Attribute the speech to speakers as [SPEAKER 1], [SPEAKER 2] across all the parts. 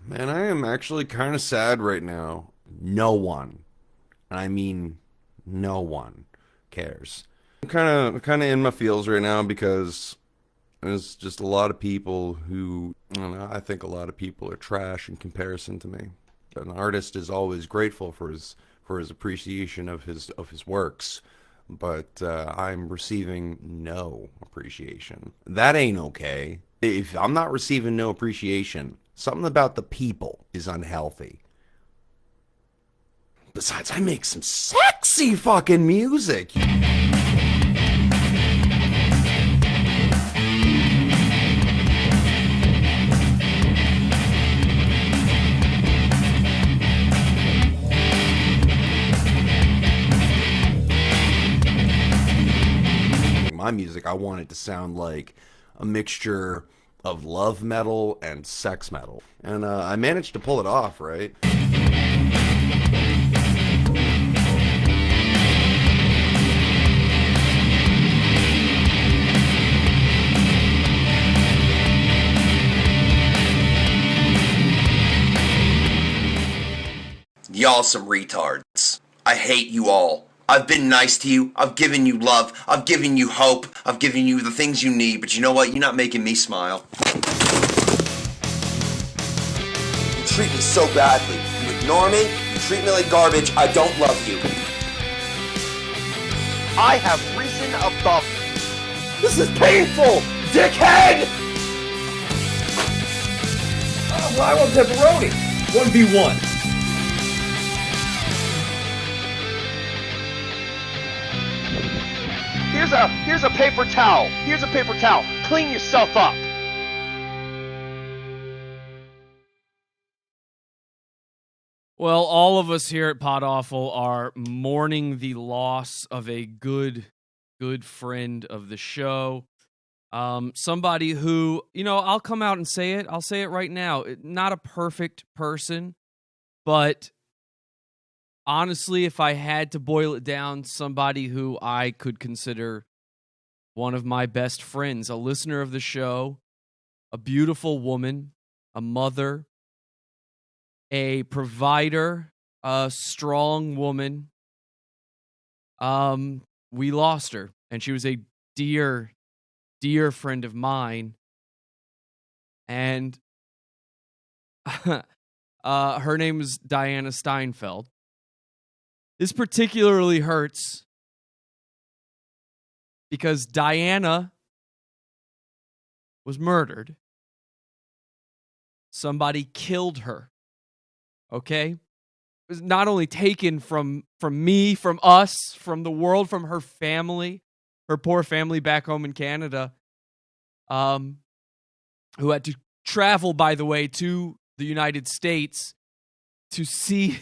[SPEAKER 1] Man, I am actually kind of sad right now. No one, and I mean no one, cares. I'm kind of in my feels right now because there's just a lot of people who, I don't know, I think a lot of people are trash in comparison to me. An artist is always grateful for his appreciation of his works, but I'm receiving no appreciation. That ain't okay. If I'm not receiving no appreciation, something about the people is unhealthy. Besides, I make some sexy fucking music. My music, I want it to sound like a mixture of love metal and sex metal. And I managed to pull it off, right?
[SPEAKER 2] Y'all some retards. I hate you all. I've been nice to you. I've given you love. I've given you hope. I've given you the things you need. But you know what? You're not making me smile. You treat me so badly. You ignore me. You treat me like garbage. I don't love you.
[SPEAKER 3] I have risen above you.
[SPEAKER 2] This is painful, dickhead!
[SPEAKER 4] Well, I want pepperoni. 1v1.
[SPEAKER 3] Here's a paper towel. Here's a paper towel. Clean yourself up.
[SPEAKER 5] Well, all of us here at Pod Awful are mourning the loss of a good friend of the show. Somebody who, I'll come out and say it. I'll say it right now. Not a perfect person, but honestly, if I had to boil it down, somebody who I could consider one of my best friends, a listener of the show, a beautiful woman, a mother, a provider, a strong woman. We lost her, and she was a dear friend of mine. And her name is Diana Steinfeld. This particularly hurts because Diana was murdered. Somebody killed her. Okay? It was not only taken from me, from us, from the world, from her family, her poor family back home in Canada, who had to travel, by the way, to the United States to see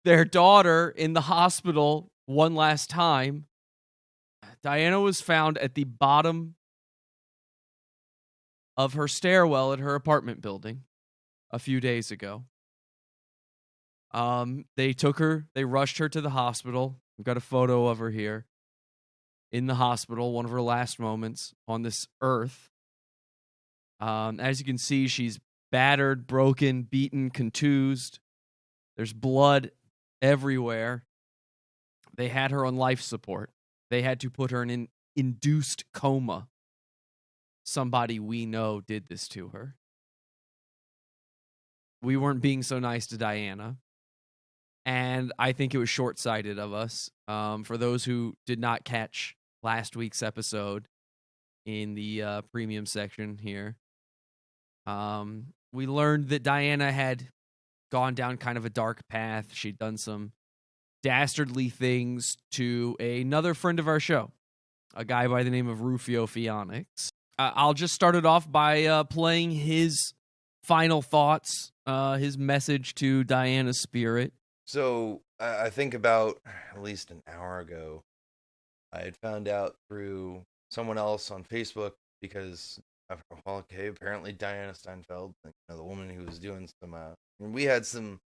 [SPEAKER 5] their daughter in the hospital one last time. Diana was found at the bottom of her stairwell at her apartment building a few days ago. They rushed her to the hospital. We've got a photo of her here in the hospital, one of her last moments on this earth. As you can see, she's battered, broken, beaten, contused. There's blood everywhere. They had her on life support. They had to put her in an induced coma. Somebody we know did this to her. We weren't being so nice to Diana. And I think it was short-sighted of us. For those who did not catch last week's episode in the premium section here, we learned that Diana had gone down kind of a dark path. She'd done some dastardly things to another friend of our show, a guy by the name of Ruphio Pheonix. I'll just start it off by playing his final thoughts, his message to Diana's spirit.
[SPEAKER 1] So I think about at least an hour ago, I had found out through someone else on Facebook because, apparently Diana Steinfeld, the woman who was doing some, we had some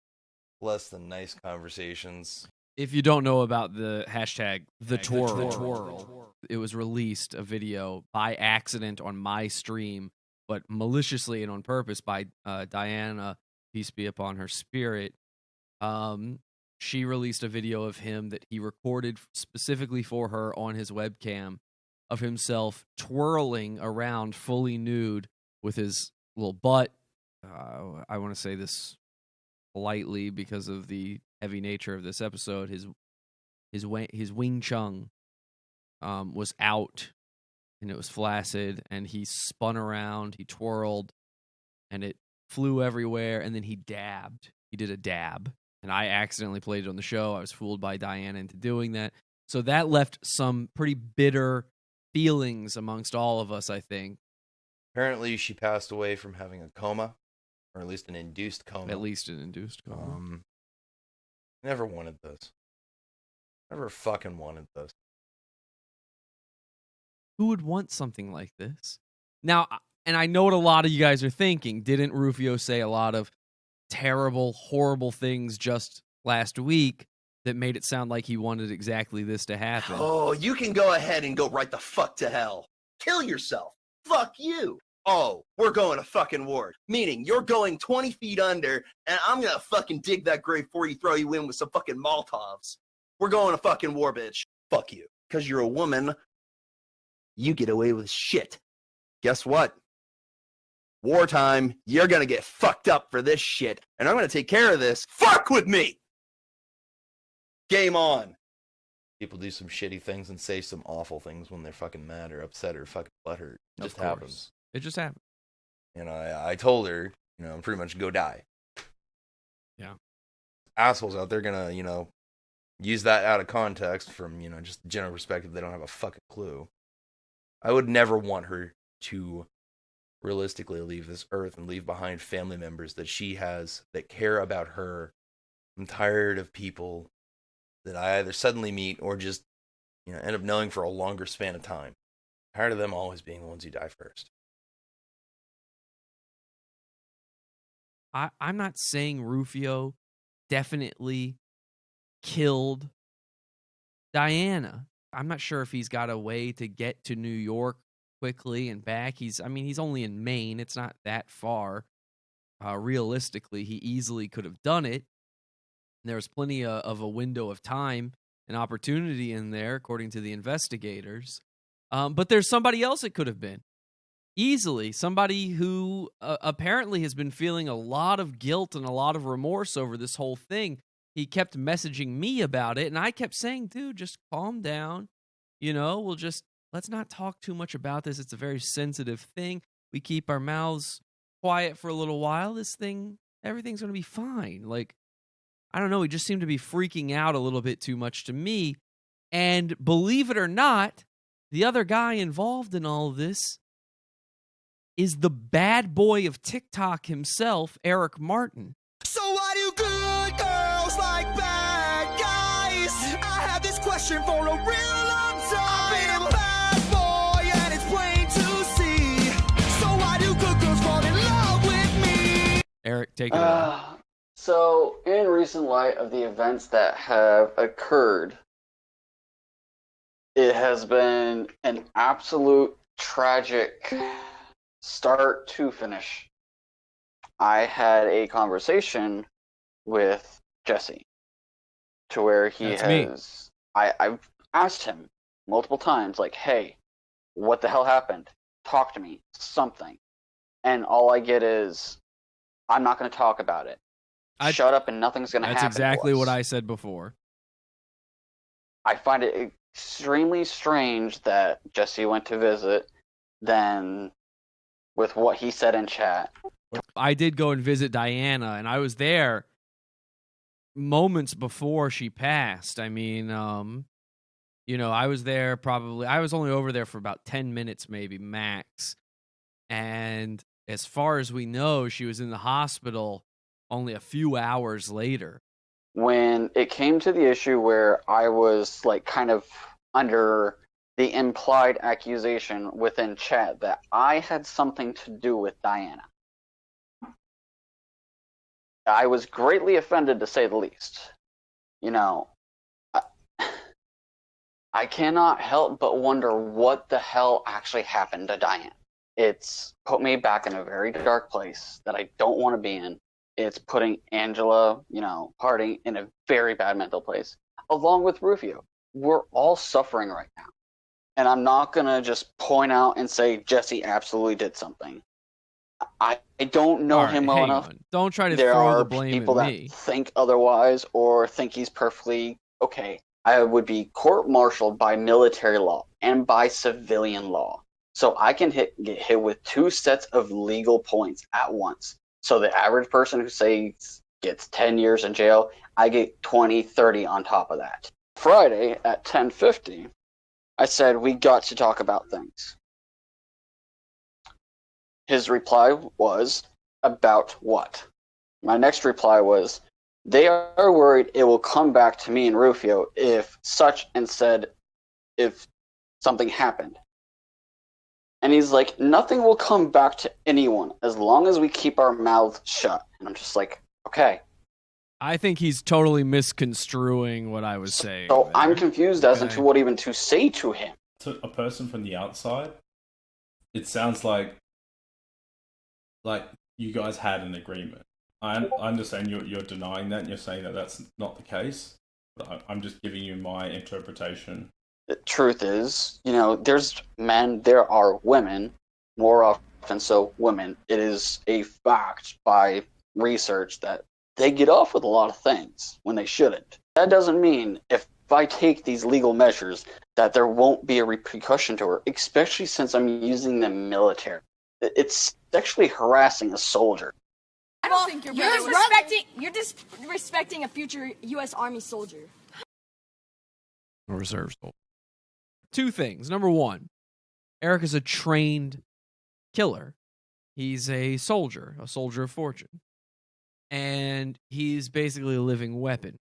[SPEAKER 1] less than nice conversations.
[SPEAKER 5] If you don't know about the hashtag the twirl, it was released a video by accident on my stream, but maliciously and on purpose by Diana peace be upon her spirit, she released a video of him that he recorded specifically for her on his webcam of himself twirling around fully nude with his little butt. I want to say this politely because of the heavy nature of this episode. His wing chung was out, and it was flaccid, and he spun around, he twirled, and it flew everywhere, and then he dabbed. He did a dab, and I accidentally played it on the show. I was fooled by Diana into doing that. So that left some pretty bitter feelings amongst all of us, I think.
[SPEAKER 1] Apparently, she passed away from having a coma, or at least an induced coma.
[SPEAKER 5] At least an induced coma.
[SPEAKER 1] Never wanted this. Never fucking wanted this.
[SPEAKER 5] Who would want something like this? Now, and I know what a lot of you guys are thinking. Didn't Ruphio say a lot of terrible, horrible things just last week that made it sound like he wanted exactly this to happen?
[SPEAKER 2] Oh, you can go ahead and go right the fuck to hell. Kill yourself. Fuck you. Oh, we're going to fucking war. Meaning, you're going 20 feet under, and I'm gonna fucking dig that grave for you, throw you in with some fucking Molotovs. We're going to fucking war, bitch. Fuck you. Because you're a woman, you get away with shit. Guess what? Wartime, you're gonna get fucked up for this shit, and I'm gonna take care of this. Fuck with me! Game on.
[SPEAKER 1] People do some shitty things and say some awful things when they're fucking mad or upset or fucking butthurt. It just happens.
[SPEAKER 5] It just happened.
[SPEAKER 1] And I told her, pretty much go die.
[SPEAKER 5] Yeah.
[SPEAKER 1] Assholes out there gonna, use that out of context from, just the general perspective. They don't have a fucking clue. I would never want her to realistically leave this earth and leave behind family members that she has that care about her. I'm tired of people that I either suddenly meet or just, end up knowing for a longer span of time. Tired of them always being the ones who die first.
[SPEAKER 5] I'm not saying Ruphio definitely killed Diana. I'm not sure if he's got a way to get to New York quickly and back. He's only in Maine. It's not that far. Realistically, he easily could have done it. There was plenty of a window of time and opportunity in there, according to the investigators. But there's somebody else it could have been. Easily. Somebody who apparently has been feeling a lot of guilt and a lot of remorse over this whole thing. He kept messaging me about it, and I kept saying, dude, just calm down. Let's not talk too much about this. It's a very sensitive thing. We keep our mouths quiet for a little while. Everything's going to be fine. I don't know. He just seemed to be freaking out a little bit too much to me. And believe it or not, the other guy involved in all of this is the bad boy of TikTok himself, Eric Martin.
[SPEAKER 6] So why do good girls like bad guys? I have this question for a real long time. I've been a bad boy and it's plain to see. So why do good girls fall in love with me?
[SPEAKER 5] Eric, take it away.
[SPEAKER 7] So, in recent light of the events that have occurred, it has been an absolute tragic start to finish. I had a conversation with Jesse to where I've asked him multiple times, hey, what the hell happened? Talk to me, something. And all I get is, I'm not going to talk about it. Shut up and nothing's going to happen.
[SPEAKER 5] That's exactly what I said before.
[SPEAKER 7] I find it extremely strange that Jesse went to visit, then with what he said in chat.
[SPEAKER 5] I did go and visit Diana, and I was there moments before she passed. I was there I was only over there for about 10 minutes, maybe max. And as far as we know, she was in the hospital only a few hours later.
[SPEAKER 7] When it came to the issue where I was kind of under the implied accusation within chat that I had something to do with Diana, I was greatly offended, to say the least. I cannot help but wonder what the hell actually happened to Diana. It's put me back in a very dark place that I don't want to be in. It's putting Angela, Harding in a very bad mental place, along with Rufio. We're all suffering right now. And I'm not going to just point out and say Jesse absolutely did something. I don't know him well enough.
[SPEAKER 5] Don't try to
[SPEAKER 7] There
[SPEAKER 5] throw
[SPEAKER 7] are
[SPEAKER 5] the blame
[SPEAKER 7] people
[SPEAKER 5] at
[SPEAKER 7] that
[SPEAKER 5] me.
[SPEAKER 7] think otherwise or think he's perfectly okay. I would be court-martialed by military law and by civilian law. So I can get hit with 2 sets of legal points at once. So the average person who says gets 10 years in jail, I get 20, 30 on top of that. Friday at 10:50, I said we got to talk about things. His reply was, about what? My next reply was, they are worried it will come back to me and Ruphio if something happened. And he's like, nothing will come back to anyone as long as we keep our mouths shut. And I'm just like, okay.
[SPEAKER 5] I think he's totally misconstruing what I was saying.
[SPEAKER 7] So I'm confused as to what even to say to him.
[SPEAKER 8] To a person from the outside, it sounds like you guys had an agreement. I understand you're denying that and you're saying that that's not the case. But I'm just giving you my interpretation.
[SPEAKER 7] The truth is, there's men, there are women, more often so women. It is a fact by research that they get off with a lot of things when they shouldn't. That doesn't mean if I take these legal measures that there won't be a repercussion to her, especially since I'm using the military. It's sexually harassing a soldier.
[SPEAKER 9] I don't think you're disrespecting a future U.S. Army soldier.
[SPEAKER 5] A reserve soldier. 2 things. Number 1, Eric is a trained killer. He's a soldier of fortune. And he's basically a living weapon.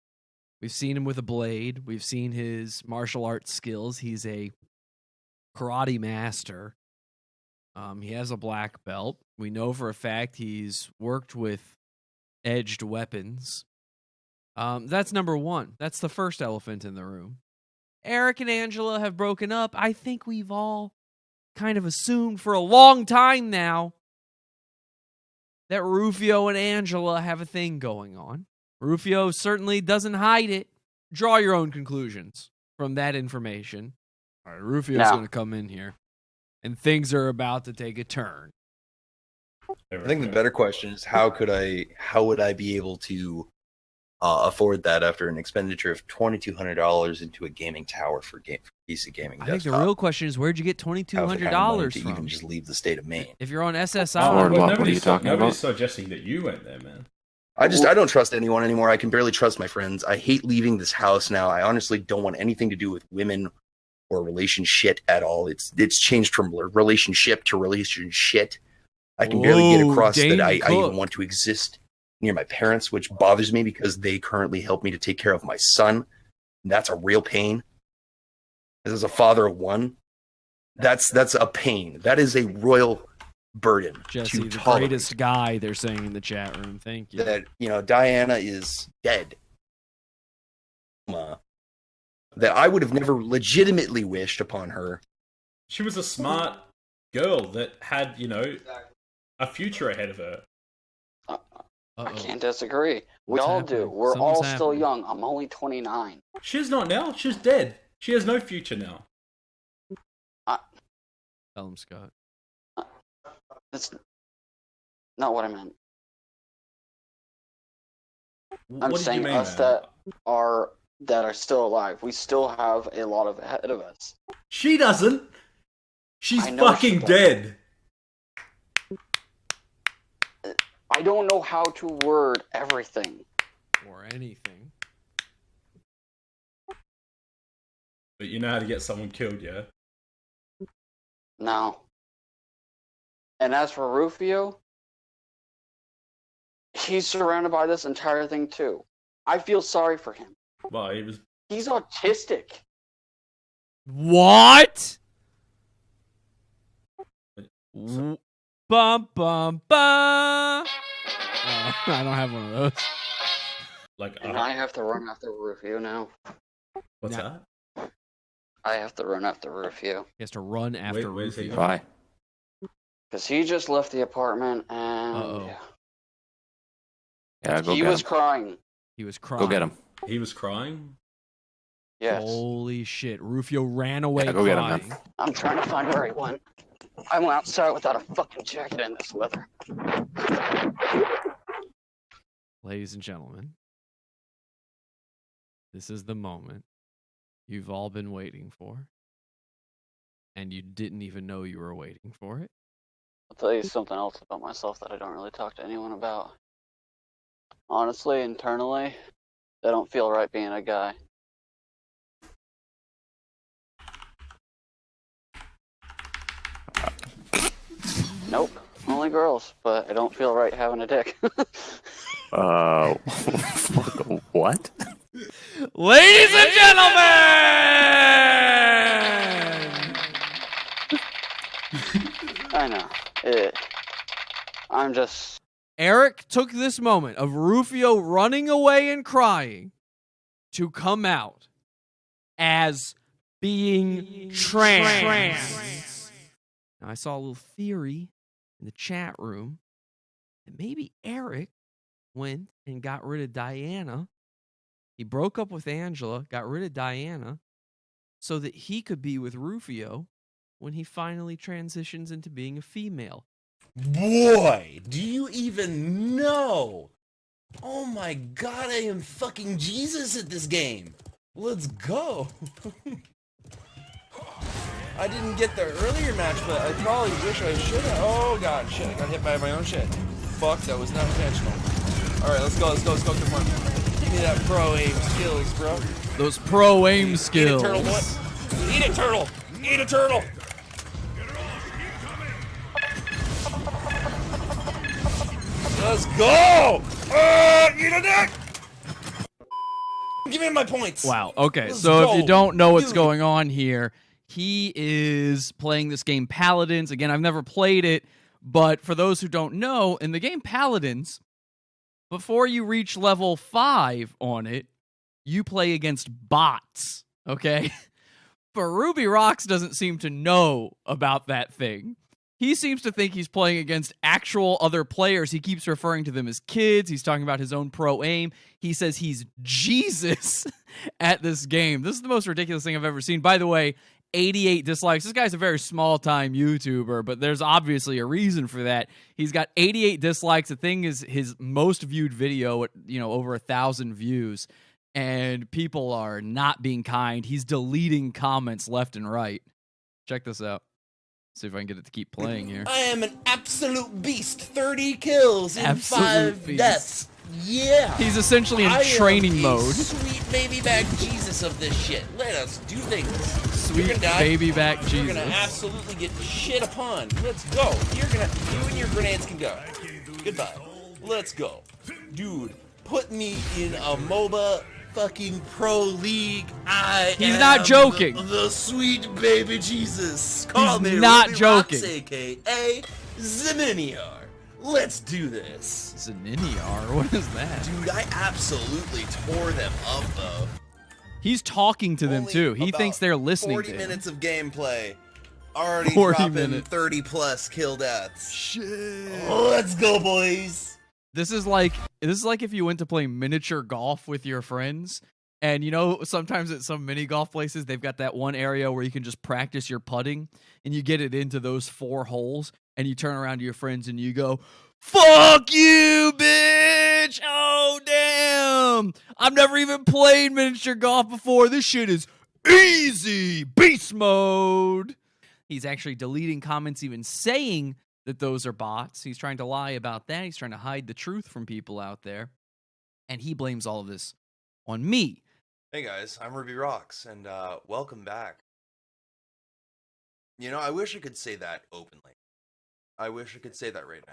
[SPEAKER 5] We've seen him with a blade. We've seen his martial arts skills. He's a karate master. He has a black belt. We know for a fact he's worked with edged weapons. That's number 1. That's the first elephant in the room. Eric and Angela have broken up. I think we've all kind of assumed for a long time now that Ruphio and Angela have a thing going on. Ruphio certainly doesn't hide it. Draw your own conclusions from that information. All right, Rufio's going to come in here, and things are about to take a turn.
[SPEAKER 10] I think the better question is how would I be able to afford that after an expenditure of $2,200 into a gaming tower for PC gaming desktop?
[SPEAKER 5] I think the real question is, where'd you get $2,200 from?
[SPEAKER 10] Even just leave the state of Maine.
[SPEAKER 5] If you're on SSI,
[SPEAKER 8] what are you talking about? Nobody's suggesting that you went there, man.
[SPEAKER 10] I don't trust anyone anymore. I can barely trust my friends. I hate leaving this house now. I honestly don't want anything to do with women or relationship at all. It's changed from relationship to relationship. I can barely get across that I even want to exist near my parents, which bothers me because they currently help me to take care of my son. And that's a real pain. As a father of one, that's a pain. That is a royal burden.
[SPEAKER 5] Jesse,
[SPEAKER 10] to
[SPEAKER 5] the
[SPEAKER 10] tolerate.
[SPEAKER 5] greatest guy, they're saying in the chat room. Thank you.
[SPEAKER 10] That, Diana is dead. That I would have never legitimately wished upon her.
[SPEAKER 8] She was a smart girl that had, a future ahead of her.
[SPEAKER 7] I can't disagree. We all do. We're all still young. I'm only 29.
[SPEAKER 8] She's not now. She's dead. She has no future now.
[SPEAKER 5] Tell him, Scott.
[SPEAKER 7] That's not what I meant. I'm saying us that are still alive. We still have a lot of ahead of us.
[SPEAKER 8] She doesn't. She's fucking dead.
[SPEAKER 7] I don't know how to word everything.
[SPEAKER 5] Or anything.
[SPEAKER 8] But you know how to get someone killed, yeah?
[SPEAKER 7] No. And as for Ruphio, he's surrounded by this entire thing too. I feel sorry for him.
[SPEAKER 8] Well,
[SPEAKER 7] He's autistic.
[SPEAKER 5] What? Bum bum bum. Oh, I don't have one of those.
[SPEAKER 7] And I have to run after Ruphio now.
[SPEAKER 8] What's that?
[SPEAKER 7] I have to run after Ruphio.
[SPEAKER 5] He has to run after Ruphio.
[SPEAKER 8] Why?
[SPEAKER 7] Because he just left the apartment and
[SPEAKER 11] Yeah, go
[SPEAKER 7] He
[SPEAKER 11] get
[SPEAKER 7] was
[SPEAKER 11] him.
[SPEAKER 7] crying.
[SPEAKER 5] He was crying.
[SPEAKER 11] Go get him.
[SPEAKER 8] He was crying?
[SPEAKER 7] Yes.
[SPEAKER 5] Holy shit. Rufio ran away
[SPEAKER 11] Yeah, go get him, man.
[SPEAKER 5] crying.
[SPEAKER 7] I'm trying to find where he went. I went outside without a fucking jacket in this weather.
[SPEAKER 5] Ladies and gentlemen, this is the moment you've all been waiting for. And you didn't even know you were waiting for it.
[SPEAKER 7] I'll tell you something else about myself that I don't really talk to anyone about. Honestly, internally, I don't feel right being a guy. Nope, only girls, but I don't feel right having a dick.
[SPEAKER 11] What?
[SPEAKER 5] Ladies and gentlemen!
[SPEAKER 7] I know. I'm just...
[SPEAKER 5] Eric took this moment of Rufio running away and crying to come out as being trans. Now, I saw a little theory in the chat room that maybe Eric went and got rid of Diana. He broke up with Angela, got rid of Diana, so that he could be with Rufio when he finally transitions into being a female.
[SPEAKER 10] Boy, do you even know? Oh my god, I am fucking Jesus at this game. Let's go. I didn't get the earlier match, but I probably wish I should have. Oh god, shit, I got hit by my own shit. Fuck, that was not intentional. Alright, let's go, come on. Give me that pro aim skills, bro.
[SPEAKER 5] Those pro aim skills.
[SPEAKER 10] Eat a turtle, boy. Eat a turtle! Eat a turtle! Let's go! Eat a dick! Give me my points.
[SPEAKER 5] Wow. Okay.
[SPEAKER 10] Let's
[SPEAKER 5] So
[SPEAKER 10] go.
[SPEAKER 5] if you don't know what's
[SPEAKER 10] Dude.
[SPEAKER 5] going on here, he is playing this game Paladins. Again, I've never played it, but for those who don't know, in the game Paladins, before you reach level 5 on it, you play against bots. Okay? But Ruby Rocks doesn't seem to know about that thing. He seems to think he's playing against actual other players. He keeps referring to them as kids. He's talking about his own pro aim. He says he's Jesus at this game. This is the most ridiculous thing I've ever seen. By the way, 88 dislikes. This guy's a very small-time YouTuber, but there's obviously a reason for that. He's got 88 dislikes. The thing is his most viewed video at, over 1,000 views, and people are not being kind. He's deleting comments left and right. Check this out. See if I can get it to keep playing here.
[SPEAKER 10] I am an absolute beast. 30 kills in
[SPEAKER 5] Absolute
[SPEAKER 10] 5
[SPEAKER 5] beast.
[SPEAKER 10] deaths. Yeah.
[SPEAKER 5] He's essentially in
[SPEAKER 10] I
[SPEAKER 5] training
[SPEAKER 10] am a
[SPEAKER 5] mode.
[SPEAKER 10] Sweet baby back Jesus of this shit. Let us do things.
[SPEAKER 5] Sweet
[SPEAKER 10] You're gonna die.
[SPEAKER 5] baby back
[SPEAKER 10] You're
[SPEAKER 5] Jesus.
[SPEAKER 10] gonna absolutely get shit upon. Let's go. You and your grenades can go. Goodbye. Let's go. Dude, put me in a MOBA fucking pro league.
[SPEAKER 5] He's
[SPEAKER 10] am
[SPEAKER 5] not joking.
[SPEAKER 10] The sweet baby Jesus. Call
[SPEAKER 5] He's
[SPEAKER 10] me
[SPEAKER 5] not
[SPEAKER 10] Ruby
[SPEAKER 5] joking.
[SPEAKER 10] Rocks, aka Zeminiar. Let's do this.
[SPEAKER 5] Zaniniar? What is that?
[SPEAKER 10] Dude, I absolutely tore them up, though.
[SPEAKER 5] He's talking to them,
[SPEAKER 10] Only
[SPEAKER 5] too. He
[SPEAKER 10] about
[SPEAKER 5] thinks they're listening
[SPEAKER 10] 40
[SPEAKER 5] to him.
[SPEAKER 10] minutes of gameplay. Already
[SPEAKER 5] 40
[SPEAKER 10] dropping
[SPEAKER 5] minutes.
[SPEAKER 10] 30 plus kill deaths.
[SPEAKER 5] Shit.
[SPEAKER 10] Let's go, boys.
[SPEAKER 5] This is like if you went to play miniature golf with your friends, and sometimes at some mini golf places they've got that one area where you can just practice your putting, and you get it into those 4 holes, and you turn around to your friends and you go, "Fuck you, bitch! Oh damn! I've never even played miniature golf before. This shit is easy, beast mode." He's actually deleting comments, even saying that those are bots. He's trying to lie about that. He's trying to hide the truth from people out there. And he blames all of this on me.
[SPEAKER 10] Hey guys, I'm Ruby Rocks, and welcome back. I wish I could say that openly. I wish I could say that right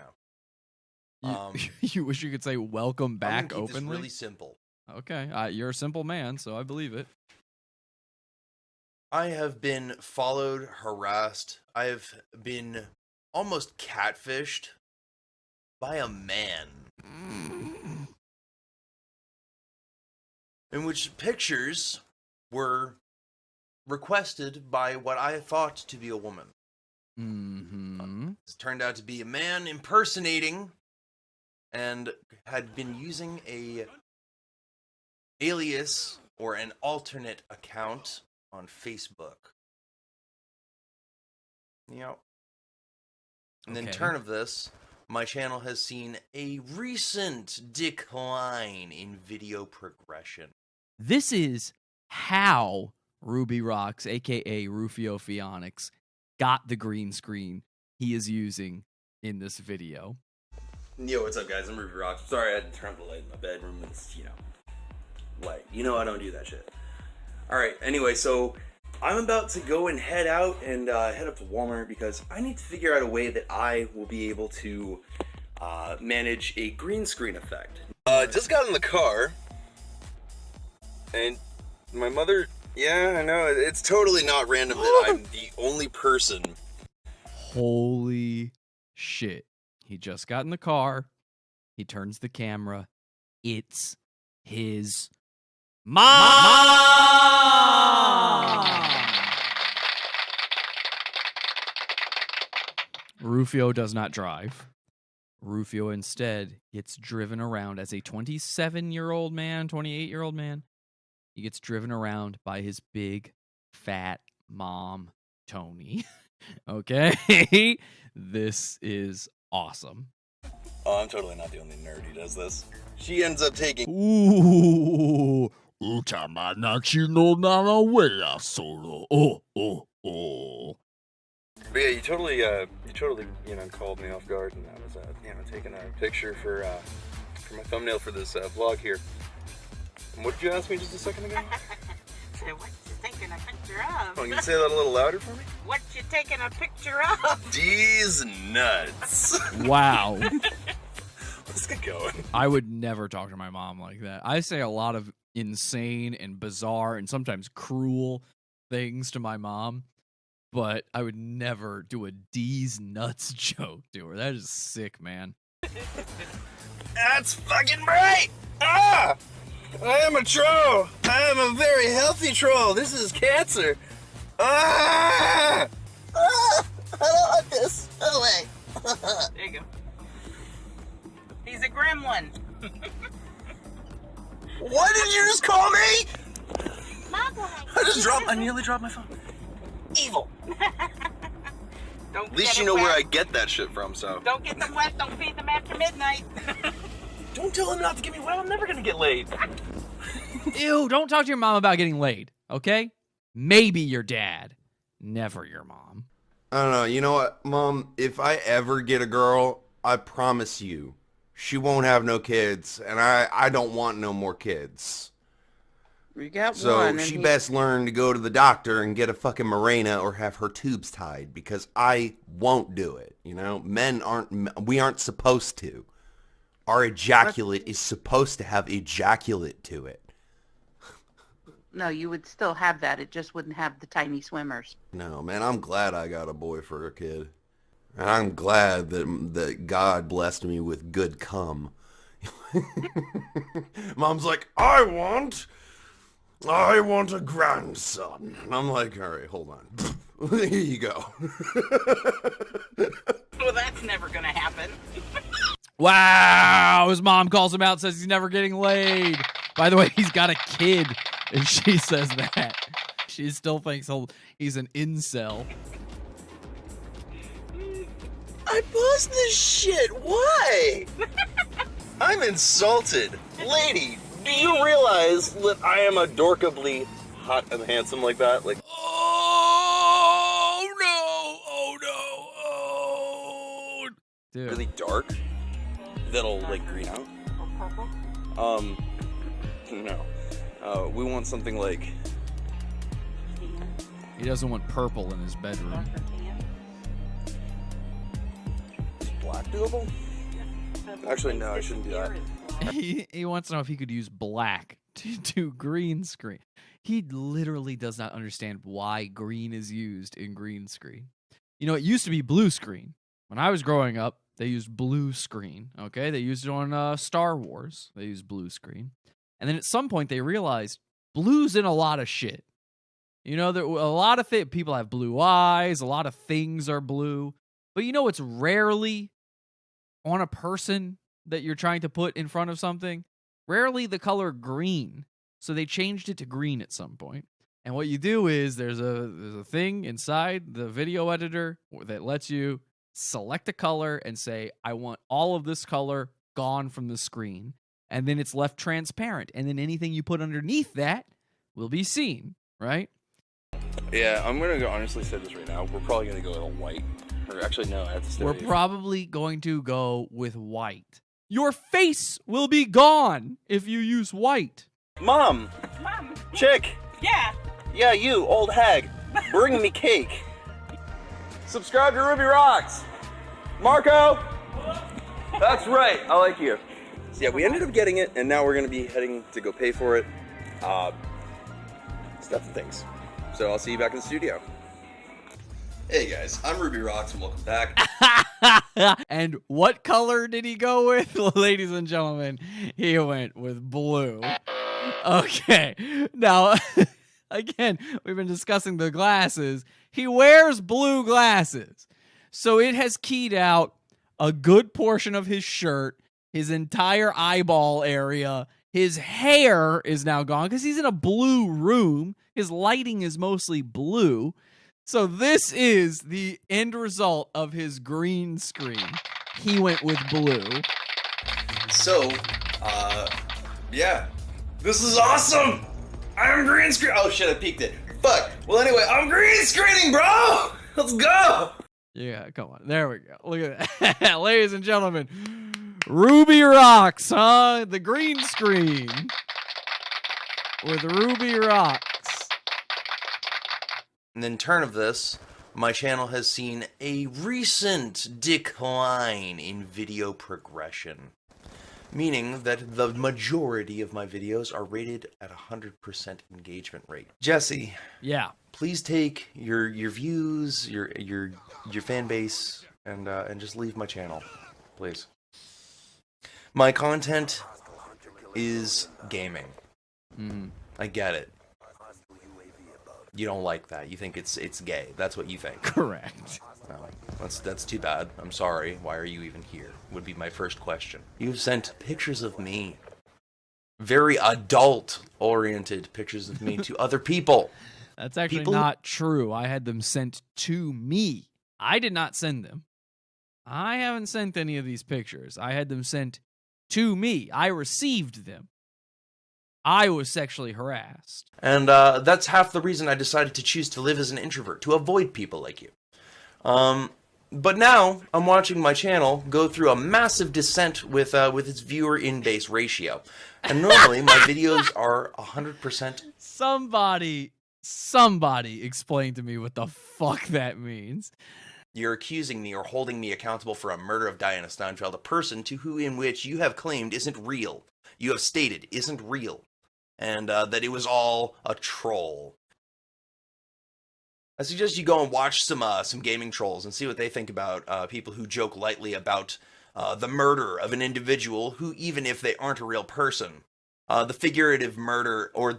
[SPEAKER 10] now.
[SPEAKER 5] You wish you could say welcome back
[SPEAKER 10] I'm gonna keep
[SPEAKER 5] openly?
[SPEAKER 10] this really simple.
[SPEAKER 5] Okay, you're a simple man, so I believe it.
[SPEAKER 10] I have been followed, harassed. I have been almost catfished by a man. In which pictures were requested by what I thought to be a woman.
[SPEAKER 5] Mm-hmm.
[SPEAKER 10] It's turned out to be a man impersonating and had been using a alias or an alternate account on Facebook. You know, and in
[SPEAKER 5] Okay.
[SPEAKER 10] turn of this, my channel has seen a recent decline in video progression.
[SPEAKER 5] This is how Ruby Rocks, aka Ruphio Pheonix, got the green screen he is using in this video.
[SPEAKER 10] Yo, what's up, guys? I'm Ruby Rocks. Sorry I had to turn up the light in my bedroom. It's, light. I don't do that shit. Alright, anyway, so I'm about to go and head out and head up to Walmart because I need to figure out a way that I will be able to manage a green screen effect. Just got in the car, and my mother, yeah, I know, it's totally not random that I'm the only person.
[SPEAKER 5] Holy shit. He just got in the car. He turns the camera. It's his mom! Ruphio does not drive. Ruphio instead gets driven around as a 27-year-old man, 28-year-old man. He gets driven around by his big, fat mom, Tony. Okay? This is awesome.
[SPEAKER 10] Oh, I'm totally not the only nerd who does this. She ends up taking...
[SPEAKER 5] Ooh.
[SPEAKER 10] But yeah, you totally, called me off guard, and I was, taking a picture for my thumbnail for this vlog here. And what did you ask me just a second ago?
[SPEAKER 12] So what you taking a picture of?
[SPEAKER 10] Oh, can you say that a little louder for me?
[SPEAKER 12] What you taking a picture of?
[SPEAKER 10] These nuts.
[SPEAKER 5] Wow.
[SPEAKER 10] Let's get going.
[SPEAKER 5] I would never talk to my mom like that. I say a lot of insane and bizarre and sometimes cruel things to my mom, but I would never do a D's nuts joke to her. That is sick, man.
[SPEAKER 10] That's fucking right! Ah! I am a troll! I am a very healthy troll! This is cancer! Ah!
[SPEAKER 12] I don't want this. Go away. There you go. He's a gremlin.
[SPEAKER 10] What did you just call me?
[SPEAKER 12] I
[SPEAKER 10] nearly dropped my phone.
[SPEAKER 12] Evil. Don't
[SPEAKER 10] At least
[SPEAKER 12] get
[SPEAKER 10] you
[SPEAKER 12] it
[SPEAKER 10] know
[SPEAKER 12] wet.
[SPEAKER 10] where I get that shit from, so.
[SPEAKER 12] Don't get them wet. Don't feed them after midnight.
[SPEAKER 10] Don't tell him not to get me wet. I'm never gonna get laid.
[SPEAKER 5] Ew, don't talk to your mom about getting laid, okay? Maybe your dad, never your mom.
[SPEAKER 1] I don't know. You know what, Mom? If I ever get a girl, I promise you, she won't have no kids, and I don't want no more kids.
[SPEAKER 12] We got
[SPEAKER 1] So
[SPEAKER 12] one.
[SPEAKER 1] she best learn to go to the doctor and get a fucking Mirena or have her tubes tied, because I won't do it. We aren't supposed to. Our ejaculate is supposed to have ejaculate to it.
[SPEAKER 12] No, you would still have that. It just wouldn't have the tiny swimmers.
[SPEAKER 1] No, man, I'm glad I got a boy for a kid. And I'm glad that God blessed me with good cum. Mom's like, I want a grandson. And I'm like, all right, hold on. Here you go.
[SPEAKER 12] Well, that's never going to happen.
[SPEAKER 5] Wow, his mom calls him out, says he's never getting laid. By the way, he's got a kid, and she says that. She still thinks he's an incel.
[SPEAKER 10] I paused this shit. Why? I'm insulted. Lady, do you realize that I am adorkably hot and handsome like that? Like,
[SPEAKER 5] Oh, no. Dude.
[SPEAKER 10] really dark? That'll, like, green out? No. We want something like...
[SPEAKER 5] He doesn't want purple in his bedroom.
[SPEAKER 10] Is black doable? Actually, no, I shouldn't do that.
[SPEAKER 5] He wants to know if he could use black to do green screen. He literally does not understand why green is used in green screen. You know, it used to be blue screen. When I was growing up, they used blue screen, okay? They used it on Star Wars. They used blue screen. And then at some point, they realized blue's in a lot of shit. You know, a lot of people have blue eyes. A lot of things are blue. But you know what's rarely on a person that you're trying to put in front of something, rarely the color green. So they changed it to green at some point. And what you do is there's a thing inside the video editor that lets you select a color and say, I want all of this color gone from the screen. And then it's left transparent. And then anything you put underneath that will be seen, right?
[SPEAKER 10] Yeah, I'm gonna go honestly say this right now. We're probably gonna go with a white. Or actually, no, I have to stay.
[SPEAKER 5] We're probably going to go with white. Your face will be gone if you use white.
[SPEAKER 10] Mom! Chick!
[SPEAKER 12] Yeah.
[SPEAKER 10] Yeah, you, old hag. Bring me cake. Subscribe to Ruby Rocks. Marco! That's right, I like you. So yeah, we ended up getting it, and now we're gonna be heading to go pay for it. Stuff and things. So I'll see you back in the studio. Hey guys, I'm Ruby Rocks, and welcome back.
[SPEAKER 5] And what color did he go with? Ladies and gentlemen, he went with blue. Okay, now, again, we've been discussing the glasses. He wears blue glasses. So it has keyed out a good portion of his shirt, his entire eyeball area. His hair is now gone because he's in a blue room. His lighting is mostly blue. So this is the end result of his green screen. He went with blue.
[SPEAKER 10] So, yeah. This is awesome! I'm green screen. Oh shit, I peeked it. Fuck. Well, anyway, I'm green screening, bro! Let's go!
[SPEAKER 5] Yeah, come on. There we go. Look at that. Ladies and gentlemen, Ruby Rocks, huh? The green screen with Ruby Rocks.
[SPEAKER 1] And in turn of this, my channel has seen a recent decline in video progression. Meaning that the majority of my videos are rated at 100% engagement rate. Jesse.
[SPEAKER 5] Yeah.
[SPEAKER 1] Please take your views, your fan base, and just leave my channel, please. My content is gaming. I get it. You don't like that. You think it's gay. That's what you think.
[SPEAKER 5] Correct.
[SPEAKER 1] That's too bad. I'm sorry. Why are you even here? Would be my first question. You've sent pictures of me, very adult-oriented pictures of me to other people.
[SPEAKER 5] That's actually not true. I had them sent to me. I did not send them. I haven't sent any of these pictures. I had them sent to me. I received them. I was sexually harassed.
[SPEAKER 1] And that's half the reason I decided to choose to live as an introvert, to avoid people like you. But now I'm watching my channel go through a massive descent with its viewer in-base ratio. And normally my videos are 100%.
[SPEAKER 5] Somebody explain to me what the fuck that means.
[SPEAKER 1] You're accusing me or holding me accountable for a murder of Diana Steinfeld, a person in which you have claimed isn't real. You have stated isn't real. And that it was all a troll. I suggest you go and watch some gaming trolls and see what they think about people who joke lightly about the murder of an individual who, even if they aren't a real person, the figurative murder, or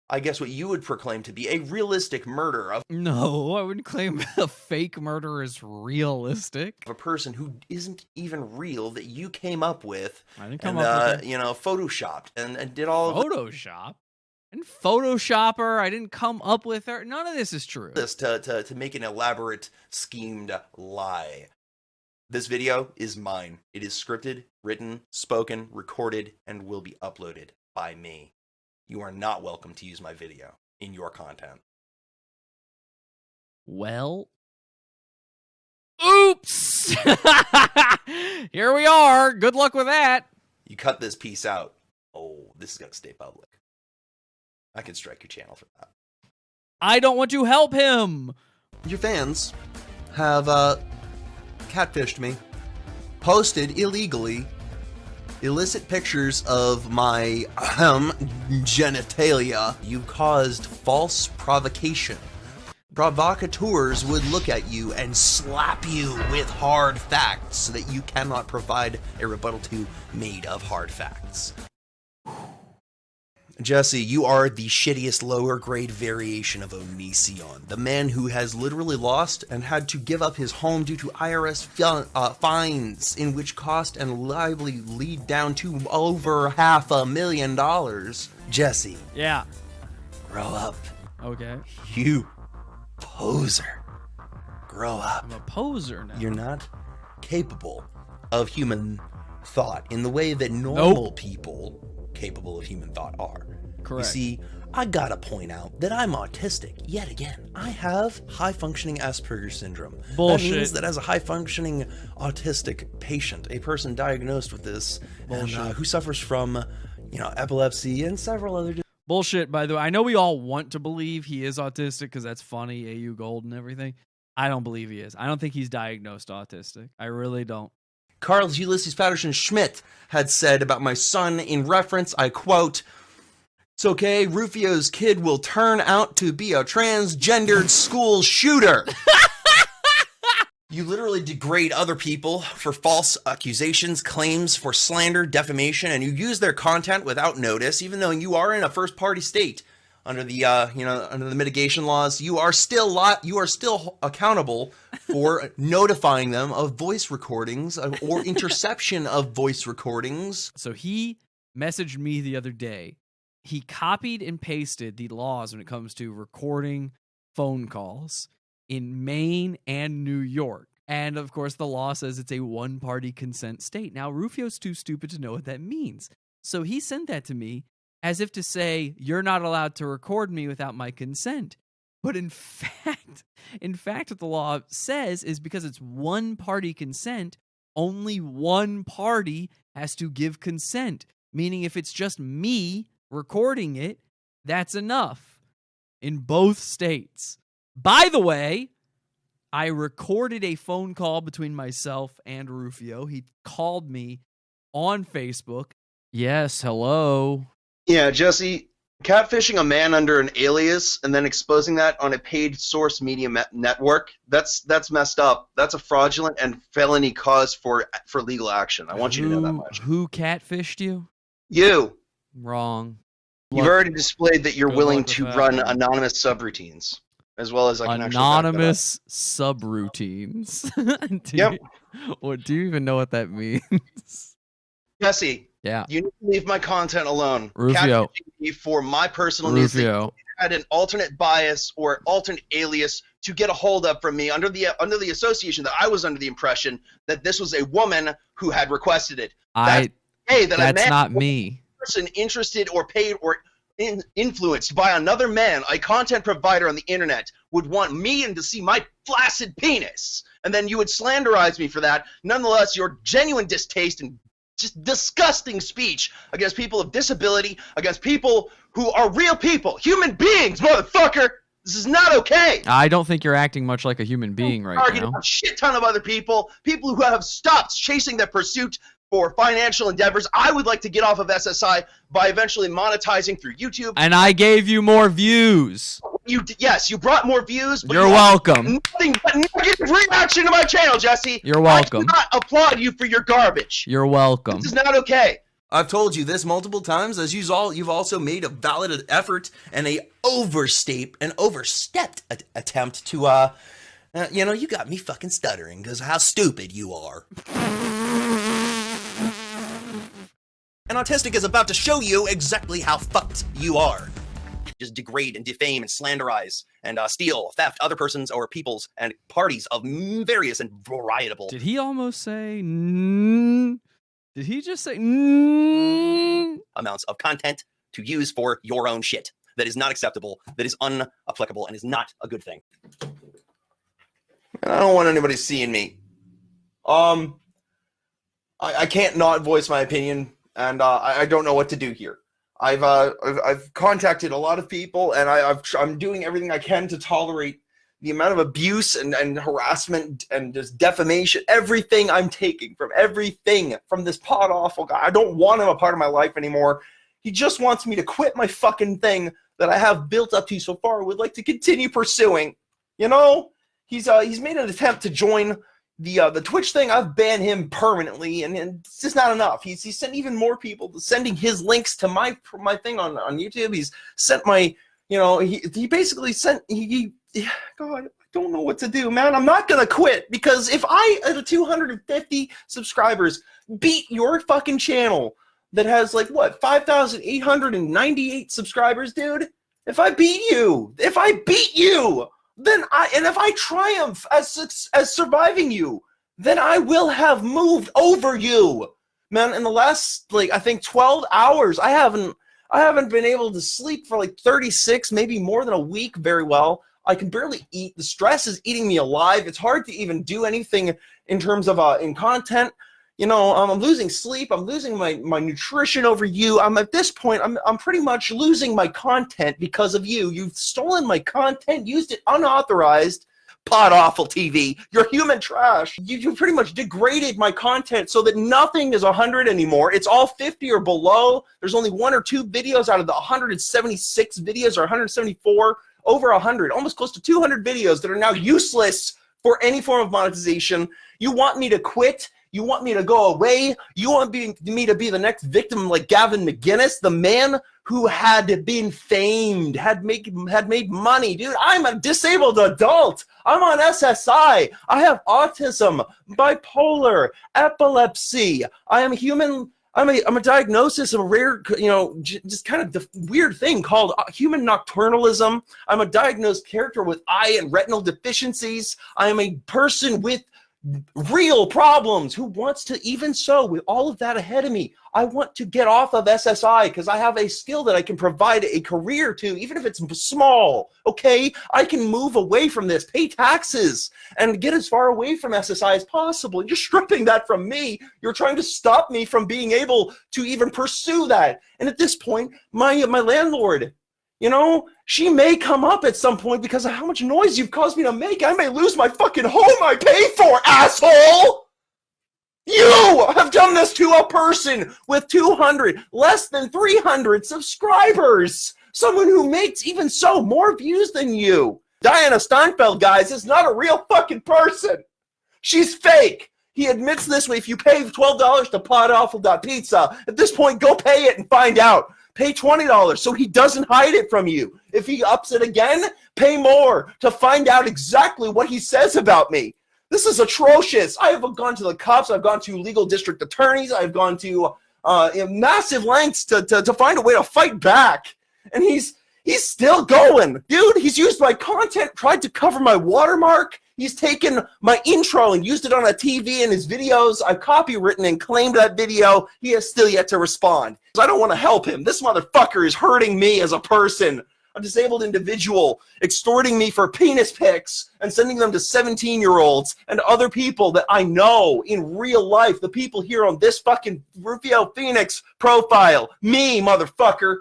[SPEAKER 1] I guess what you would proclaim to be a realistic murder of...
[SPEAKER 5] No, I wouldn't claim a fake murder is realistic.
[SPEAKER 1] ...of a person who isn't even real that you came up with.
[SPEAKER 5] I didn't come up with it.
[SPEAKER 1] Photoshopped and did all of
[SPEAKER 5] Photoshop? And Photoshop her. I didn't come up with her. None of this is true.
[SPEAKER 1] This to make an elaborate, schemed lie. This video is mine. It is scripted, written, spoken, recorded, and will be uploaded by me. You are not welcome to use my video in your content.
[SPEAKER 5] Well, oops! Here we are. Good luck with that.
[SPEAKER 1] You cut this piece out. Oh, this is going to stay public. I can strike your channel for that.
[SPEAKER 5] I don't want to help him.
[SPEAKER 10] Your fans have catfished me, posted illegally illicit pictures of my genitalia. You caused false provocation. Provocateurs would look at you and slap you with hard facts that you cannot provide a rebuttal to made of hard facts. Jesse, you are the shittiest lower grade variation of Onision, the man who has literally lost and had to give up his home due to IRS fines, in which cost and liability lead down to over $500,000. Jesse.
[SPEAKER 5] Yeah.
[SPEAKER 10] Grow up.
[SPEAKER 5] Okay.
[SPEAKER 10] You poser. Grow up.
[SPEAKER 5] I'm a poser now.
[SPEAKER 10] You're not capable of human thought in the way that normal people capable of human thought are.
[SPEAKER 5] Correct.
[SPEAKER 10] You see, I gotta point out that I'm autistic. Yet again, I have high-functioning Asperger's syndrome.
[SPEAKER 5] Bullshit.
[SPEAKER 10] That means that as a high-functioning autistic patient, a person diagnosed with this, and, who suffers from, epilepsy and several other...
[SPEAKER 5] Bullshit, by the way. I know we all want to believe he is autistic because that's funny, AU Gold and everything. I don't believe he is. I don't think he's diagnosed autistic. I really don't.
[SPEAKER 10] Carl's Ulysses Patterson Schmidt had said about my son in reference, I quote, "It's okay, Ruphio's kid will turn out to be a transgendered school shooter." You literally degrade other people for false accusations, claims for slander, defamation, and you use their content without notice, even though you are in a first-party state. Under the under the mitigation laws, you are still accountable for notifying them of voice recordings or interception of voice recordings.
[SPEAKER 5] So he messaged me the other day. He copied and pasted the laws when it comes to recording phone calls in Maine and New York. And of course, the law says it's a one-party consent state. Now, Ruphio's too stupid to know what that means. So he sent that to me as if to say, you're not allowed to record me without my consent. But in fact, what the law says is because it's one-party consent, only one party has to give consent. Meaning if it's just me recording it, that's enough in both states. By the way, I recorded a phone call between myself and Ruphio. He called me on Facebook. Yes, hello.
[SPEAKER 2] Yeah, Jesse, catfishing a man under an alias and then exposing that on a paid source media network, that's messed up. That's a fraudulent and felony cause for legal action. I want you to know that much.
[SPEAKER 5] Who catfished you?
[SPEAKER 2] You.
[SPEAKER 5] Wrong.
[SPEAKER 2] You've already displayed that you're
[SPEAKER 5] Good
[SPEAKER 2] willing
[SPEAKER 5] luck with
[SPEAKER 2] to
[SPEAKER 5] that.
[SPEAKER 2] run anonymous subroutines, as well as I can
[SPEAKER 5] Anonymous subroutines.
[SPEAKER 2] Yep.
[SPEAKER 5] Do you even know what that means?
[SPEAKER 2] Jesse,
[SPEAKER 5] Yeah.
[SPEAKER 2] you need to leave my content alone.
[SPEAKER 5] Rufio.
[SPEAKER 2] Catfishing me for my personal needs that
[SPEAKER 5] Rufio.
[SPEAKER 2] you had an alternate bias or alternate alias to get a hold of from me under the association that I was under the impression that this was a woman who had requested it.
[SPEAKER 5] That's
[SPEAKER 2] a man,
[SPEAKER 5] not me.
[SPEAKER 2] Person interested or paid or influenced by another man, a content provider on the internet, would want me and to see my flaccid penis, and then you would slanderize me for that. Nonetheless, your genuine distaste and just disgusting speech against people of disability, against people who are real people, human beings, motherfucker. This is not okay.
[SPEAKER 5] I don't think you're acting much like a human being right
[SPEAKER 2] Targeting
[SPEAKER 5] now.
[SPEAKER 2] a shit ton of other people who have stopped chasing their pursuit for financial endeavors. I would like to get off of SSI by eventually monetizing through YouTube.
[SPEAKER 5] And I gave you more views.
[SPEAKER 2] Yes, you brought more views. But
[SPEAKER 5] You're
[SPEAKER 2] you
[SPEAKER 5] welcome.
[SPEAKER 2] Nothing but negative reaction to my channel, Jesse.
[SPEAKER 5] You're welcome.
[SPEAKER 2] I do not applaud you for your garbage.
[SPEAKER 5] You're welcome.
[SPEAKER 2] This is not okay.
[SPEAKER 10] I've told you this multiple times, as you've also made a valid effort and a overstepped attempt to, you got me fucking stuttering because of how stupid you are. And Autistic is about to show you exactly how fucked you are. Just degrade and defame and slanderize and steal, theft other persons or peoples and parties of various and varietable.
[SPEAKER 5] Did he almost say? Did he just say?
[SPEAKER 10] Amounts of content to use for your own shit that is not acceptable, that is unapplicable, and is not a good thing. And I don't want anybody seeing me. I can't not voice my opinion, and I don't know what to do here. I've contacted a lot of people, and I'm doing everything I can to tolerate the amount of abuse and harassment and just defamation, everything I'm taking from this pod awful guy. I don't want him a part of my life anymore. He just wants me to quit my fucking thing that I have built up to so far. Would like to continue pursuing. You know, he's made an attempt to join the Twitch thing, I've banned him permanently, and it's just not enough. He's sent even more people sending his links to my thing on YouTube. He's sent my, he basically sent God, I don't know what to do, man. I'm not gonna quit, because if I at 250 subscribers beat your fucking channel that has like what 5,898 subscribers, dude. If I beat you, then if I triumph as surviving you, then I will have moved over you, man. In the last I think 12 hours, I haven't been able to sleep for like 36, maybe more than a week very well. I can barely eat. The stress is eating me alive. It's hard to even do anything in terms of in content. I'm losing sleep. I'm losing my nutrition over you. At this point, I'm pretty much losing my content because of you. You've stolen my content, used it unauthorized. Pod Awful TV, you're human trash. You pretty much degraded my content so that nothing is 100 anymore. It's all 50 or below. There's only 1 or 2 videos out of the 176 videos, or 174, over 100, almost close to 200 videos that are now useless for any form of monetization. You want me to quit? You want me to go away? You want me to be the next victim like Gavin McGinnis, the man who had been famed, had made money? Dude, I'm a disabled adult. I'm on SSI. I have autism, bipolar, epilepsy. I am human. I'm a diagnosis of a rare, just kind of the weird thing called human nocturnalism. I'm a diagnosed character with eye and retinal deficiencies. I am a person with real problems who wants to, even so, with all of that ahead of me, I want to get off of SSI because I have a skill that I can provide a career to, even if it's small. Okay, I can move away from this, pay taxes, and get as far away from SSI as possible. You're stripping that from me. You're trying to stop me from being able to even pursue that. And at this point, my landlord, she may come up at some point because of how much noise you've caused me to make. I may lose my fucking home I pay for, asshole! You have done this to a person with 200, less than 300 subscribers. Someone who makes, even so, more views than you. Diana Steinfeld, guys, is not a real fucking person. She's fake. He admits this way. If you pay $12 to podawful.pizza, at this point, go pay it and find out. Pay $20 so he doesn't hide it from you. If he ups it again, pay more to find out exactly what he says about me. This is atrocious. I have gone to the cops. I've gone to legal district attorneys. I've gone to massive lengths to find a way to fight back. And he's still going. Dude, he's used my content, tried to cover my watermark. He's taken my intro and used it on a TV in his videos. I've copywritten and claimed that video. He has still yet to respond. I don't want to help him. This motherfucker is hurting me as a person. A disabled individual extorting me for penis pics and sending them to 17-year-olds and other people that I know in real life. The people here on this fucking Ruphio Pheonix profile. Me, motherfucker.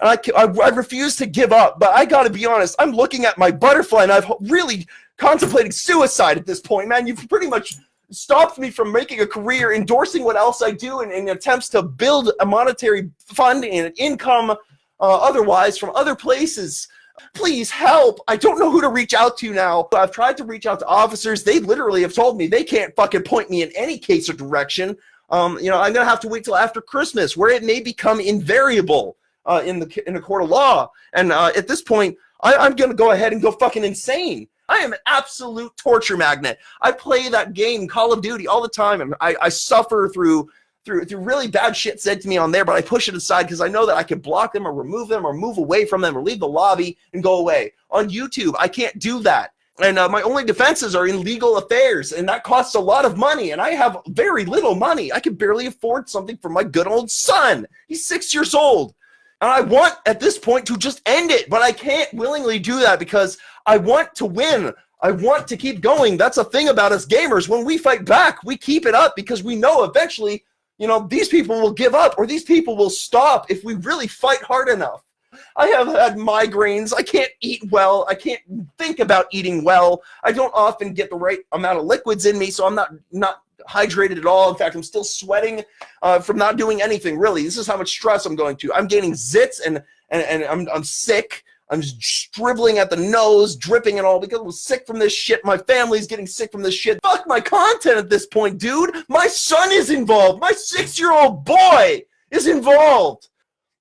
[SPEAKER 10] And I refuse to give up, but I gotta be honest, I'm looking at my butterfly and I've really contemplating suicide at this point, man. You've pretty much stopped me from making a career, endorsing what else I do in attempts to build a monetary fund and income otherwise from other places. Please help. I don't know who to reach out to now. I've tried to reach out to officers. They literally have told me they can't fucking point me in any case or direction. I'm gonna have to wait till after Christmas, where it may become invariable in the court of law. And at this point, I'm gonna go ahead and go fucking insane. I am an absolute torture magnet. I play that game, Call of Duty, all the time, and I suffer through really bad shit said to me on there, but I push it aside because I know that I can block them or remove them or move away from them or leave the lobby and go away. On YouTube, I can't do that. And my only defenses are in legal affairs, and that costs a lot of money, and I have very little money. I can barely afford something for my good old son. He's 6 years old. And I want, at this point, to just end it, but I can't willingly do that because I want to win. I want to keep going. That's a thing about us gamers. When we fight back, we keep it up because we know eventually, these people will give up or these people will stop if we really fight hard enough. I have had migraines. I can't eat well. I can't think about eating well. I don't often get the right amount of liquids in me, so I'm not hydrated at all. In fact, I'm still sweating from not doing anything, really. This is how much stress I'm going to. I'm getting zits and I'm sick. I'm just dribbling at the nose, dripping and all because I'm sick from this shit. My family's getting sick from this shit. Fuck my content at this point, dude. My son is involved. My 6-year-old boy is involved.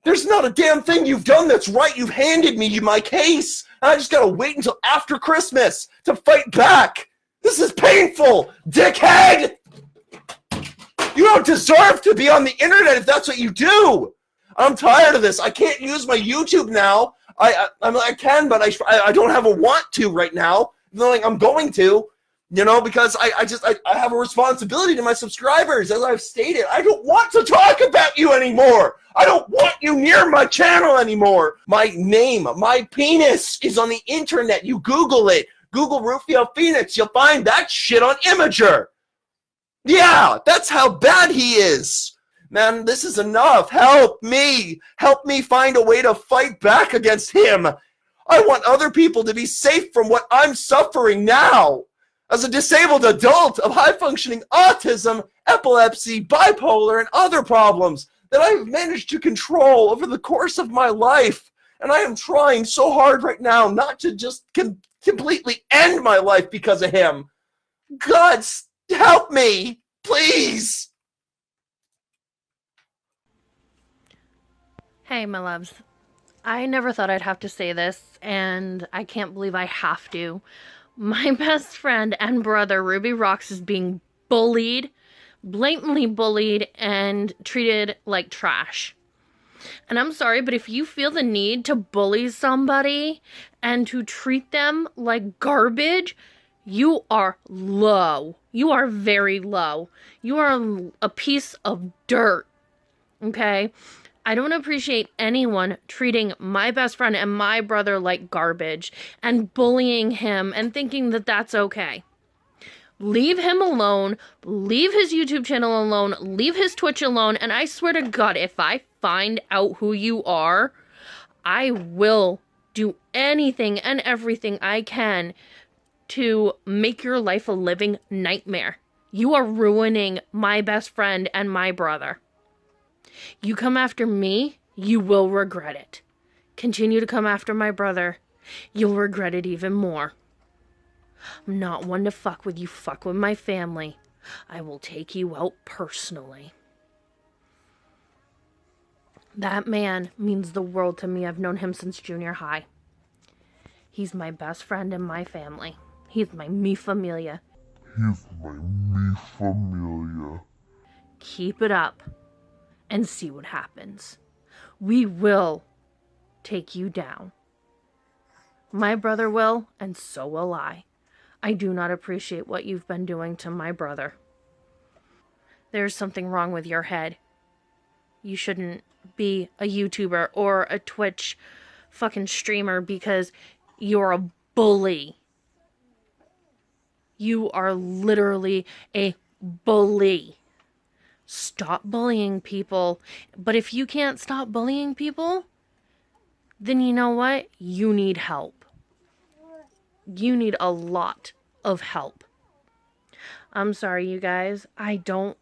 [SPEAKER 10] There's not a damn thing you've done that's right. You've handed me my case. And I just gotta wait until after Christmas to fight back. This is painful, dickhead! You don't deserve to be on the internet if that's what you do. I'm tired of this. I can't use my YouTube now. I can, but I don't have a want to right now. Like I'm going to, because I have a responsibility to my subscribers. As I've stated, I don't want to talk about you anymore. I don't want you near my channel anymore. My name, my penis is on the internet. You Google it. Google Ruphio Pheonix. You'll find that shit on Imager. Yeah, that's how bad he is. Man, this is enough. Help me. Help me find a way to fight back against him. I want other people to be safe from what I'm suffering now. As a disabled adult of high-functioning autism, epilepsy, bipolar, and other problems that I've managed to control over the course of my life. And I am trying so hard right now not to just completely end my life because of him. God, help me, please.
[SPEAKER 13] Hey, my loves. I never thought I'd have to say this, and I can't believe I have to. My best friend and brother, Ruby Rocks, is being bullied, blatantly bullied, and treated like trash. And I'm sorry, but if you feel the need to bully somebody and to treat them like garbage, you are low. You are very low. You are a piece of dirt. Okay? I don't appreciate anyone treating my best friend and my brother like garbage and bullying him and thinking that that's okay. Leave him alone. Leave his YouTube channel alone. Leave his Twitch alone. And I swear to God, if I find out who you are, I will do anything and everything I can to make your life a living nightmare. You are ruining my best friend and my brother. You come after me, you will regret it. Continue to come after my brother, you'll regret it even more. I'm not one to fuck with you, fuck with my family. I will take you out personally. That man means the world to me. I've known him since junior high. He's my best friend in my family. He's my mi familia.
[SPEAKER 14] He's my mi familia.
[SPEAKER 13] Keep it up and see what happens. We will take you down. My brother will, and so will I. I do not appreciate what you've been doing to my brother. There's something wrong with your head. You shouldn't be a YouTuber or a Twitch fucking streamer because you're a bully. You are literally a bully. Stop bullying people. But if you can't stop bullying people, then you know what? You need help. You need a lot of help. I'm sorry, you guys. I don't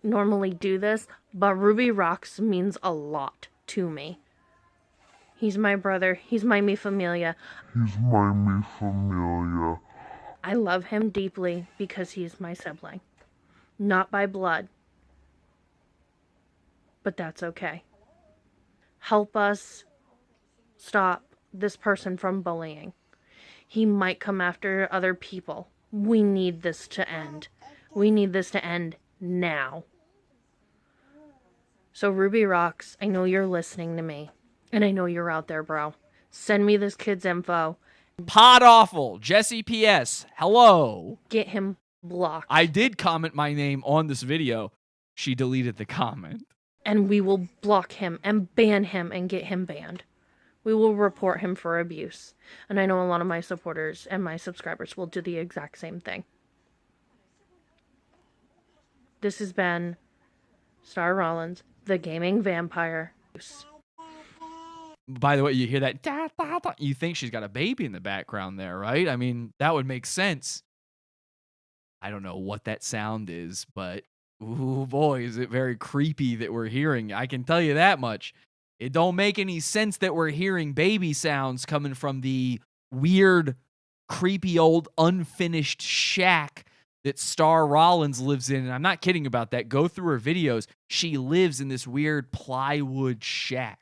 [SPEAKER 13] normally do this, but Ruby Rocks means a lot to me. He's my brother. He's my mi familia.
[SPEAKER 14] He's my mi familia.
[SPEAKER 13] I love him deeply because he's my sibling. Not by blood. But that's okay. Help us stop this person from bullying. He might come after other people. We need this to end. We need this to end now. So Ruby Rocks, I know you're listening to me. And I know you're out there, bro. Send me this kid's info.
[SPEAKER 5] Pod awful. Jesse PS. Hello.
[SPEAKER 13] Get him blocked.
[SPEAKER 5] I did comment my name on this video. She deleted the comment.
[SPEAKER 13] And we will block him and ban him and get him banned. We will report him for abuse. And I know a lot of my supporters and my subscribers will do the exact same thing. This has been Star Rollins, the gaming vampire.
[SPEAKER 5] By the way, you hear that? Da, da, da. You think she's got a baby in the background there, right? I mean, that would make sense. I don't know what that sound is, but ooh boy, is it very creepy that we're hearing. I can tell you that much. It don't make any sense that we're hearing baby sounds coming from the weird, creepy old unfinished shack that Star Rollins lives in. And I'm not kidding about that. Go through her videos. She lives in this weird plywood shack.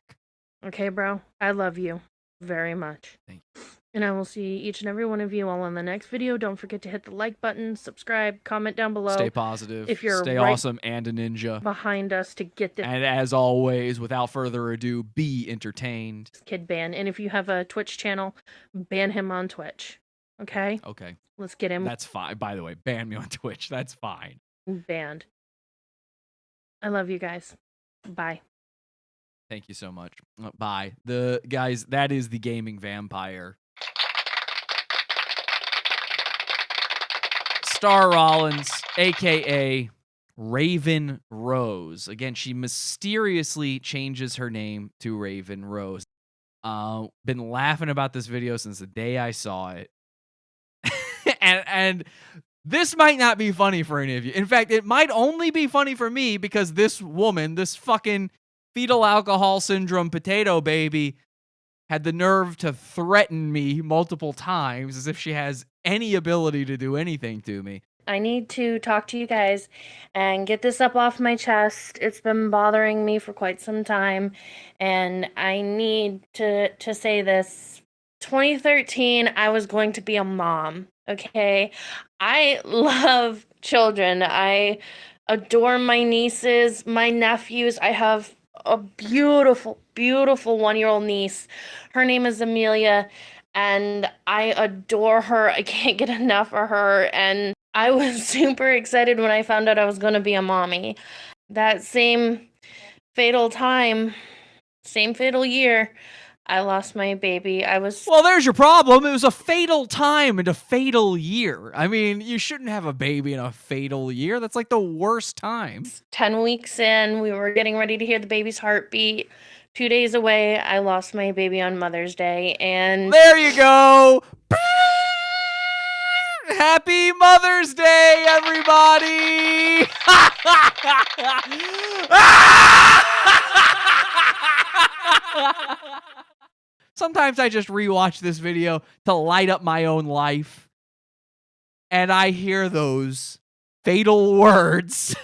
[SPEAKER 13] Okay, bro. I love you very much.
[SPEAKER 5] Thank you.
[SPEAKER 13] And I will see each and every one of you all in the next video. Don't forget to hit the like button, subscribe, comment down below.
[SPEAKER 5] Stay positive.
[SPEAKER 13] If you're
[SPEAKER 5] stay
[SPEAKER 13] right
[SPEAKER 5] awesome and a ninja.
[SPEAKER 13] behind us to get this
[SPEAKER 5] And as always, without further ado, be entertained.
[SPEAKER 13] kid banned. And if you have a Twitch channel, ban him on Twitch. Okay?
[SPEAKER 5] Okay.
[SPEAKER 13] Let's get him
[SPEAKER 5] That's fine. By the way, ban me on Twitch. That's fine.
[SPEAKER 13] banned. I love you guys. Bye.
[SPEAKER 5] Thank you so much. Bye. The guys, that is the gaming vampire. Star Rollins, aka Raven Rose. Again, she mysteriously changes her name to Raven Rose. Been laughing about this video since the day I saw it. and this might not be funny for any of you. In fact, it might only be funny for me because this woman, this fucking fetal alcohol syndrome potato baby, had the nerve to threaten me multiple times as if she has any ability to do anything to me.
[SPEAKER 13] I need to talk to you guys and get this up off my chest. It's been bothering me for quite some time, and I need to say this. 2013, I was going to be a mom, okay? I love children. I adore my nieces, my nephews. I have a beautiful, beautiful 1-year-old niece. Her name is Amelia, and I adore her. I can't get enough of her, and I was super excited when I found out I was going to be a mommy. That same fatal time, same fatal year, I lost my baby.
[SPEAKER 5] Well, there's your problem. It was a fatal time and a fatal year. I mean, you shouldn't have a baby in a fatal year. That's like the worst time.
[SPEAKER 13] 10 weeks in, we were getting ready to hear the baby's heartbeat. 2 days away, I lost my baby on Mother's Day, and
[SPEAKER 5] there you go. Happy Mother's Day, everybody! Sometimes I just rewatch this video to light up my own life, and I hear those fatal words.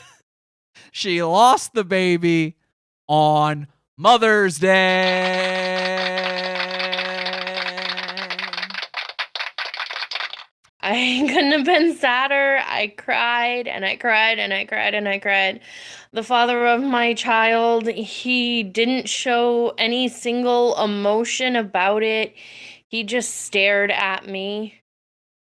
[SPEAKER 5] She lost the baby on Mother's Day.
[SPEAKER 13] I couldn't have been sadder. I cried and I cried and I cried and I cried. The father of my child, he didn't show any single emotion about it. He just stared at me.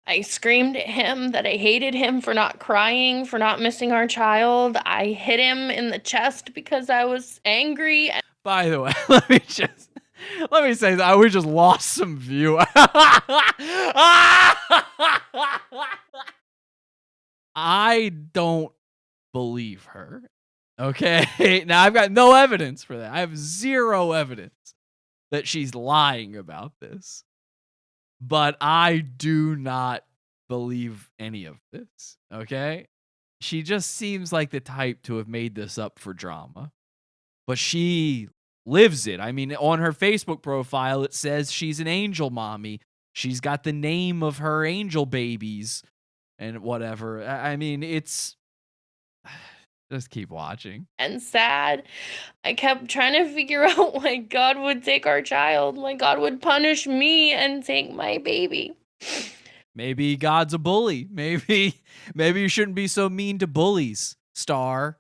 [SPEAKER 13] I screamed at him that I hated him for not crying, for not missing our child. I hit him in the chest because I was angry.
[SPEAKER 5] By the way, let me say that we just lost some view. I don't believe her. Okay? Now, I've got no evidence for that. I have zero evidence that she's lying about this. But I do not believe any of this. Okay? She just seems like the type to have made this up for drama. But she lives it. I mean, on her Facebook profile, it says she's an angel mommy. She's got the name of her angel babies and whatever. I mean, it's... Just keep watching.
[SPEAKER 13] And sad. I kept trying to figure out why God would take our child, why God would punish me and take my baby.
[SPEAKER 5] Maybe God's a bully. Maybe you shouldn't be so mean to bullies, Star.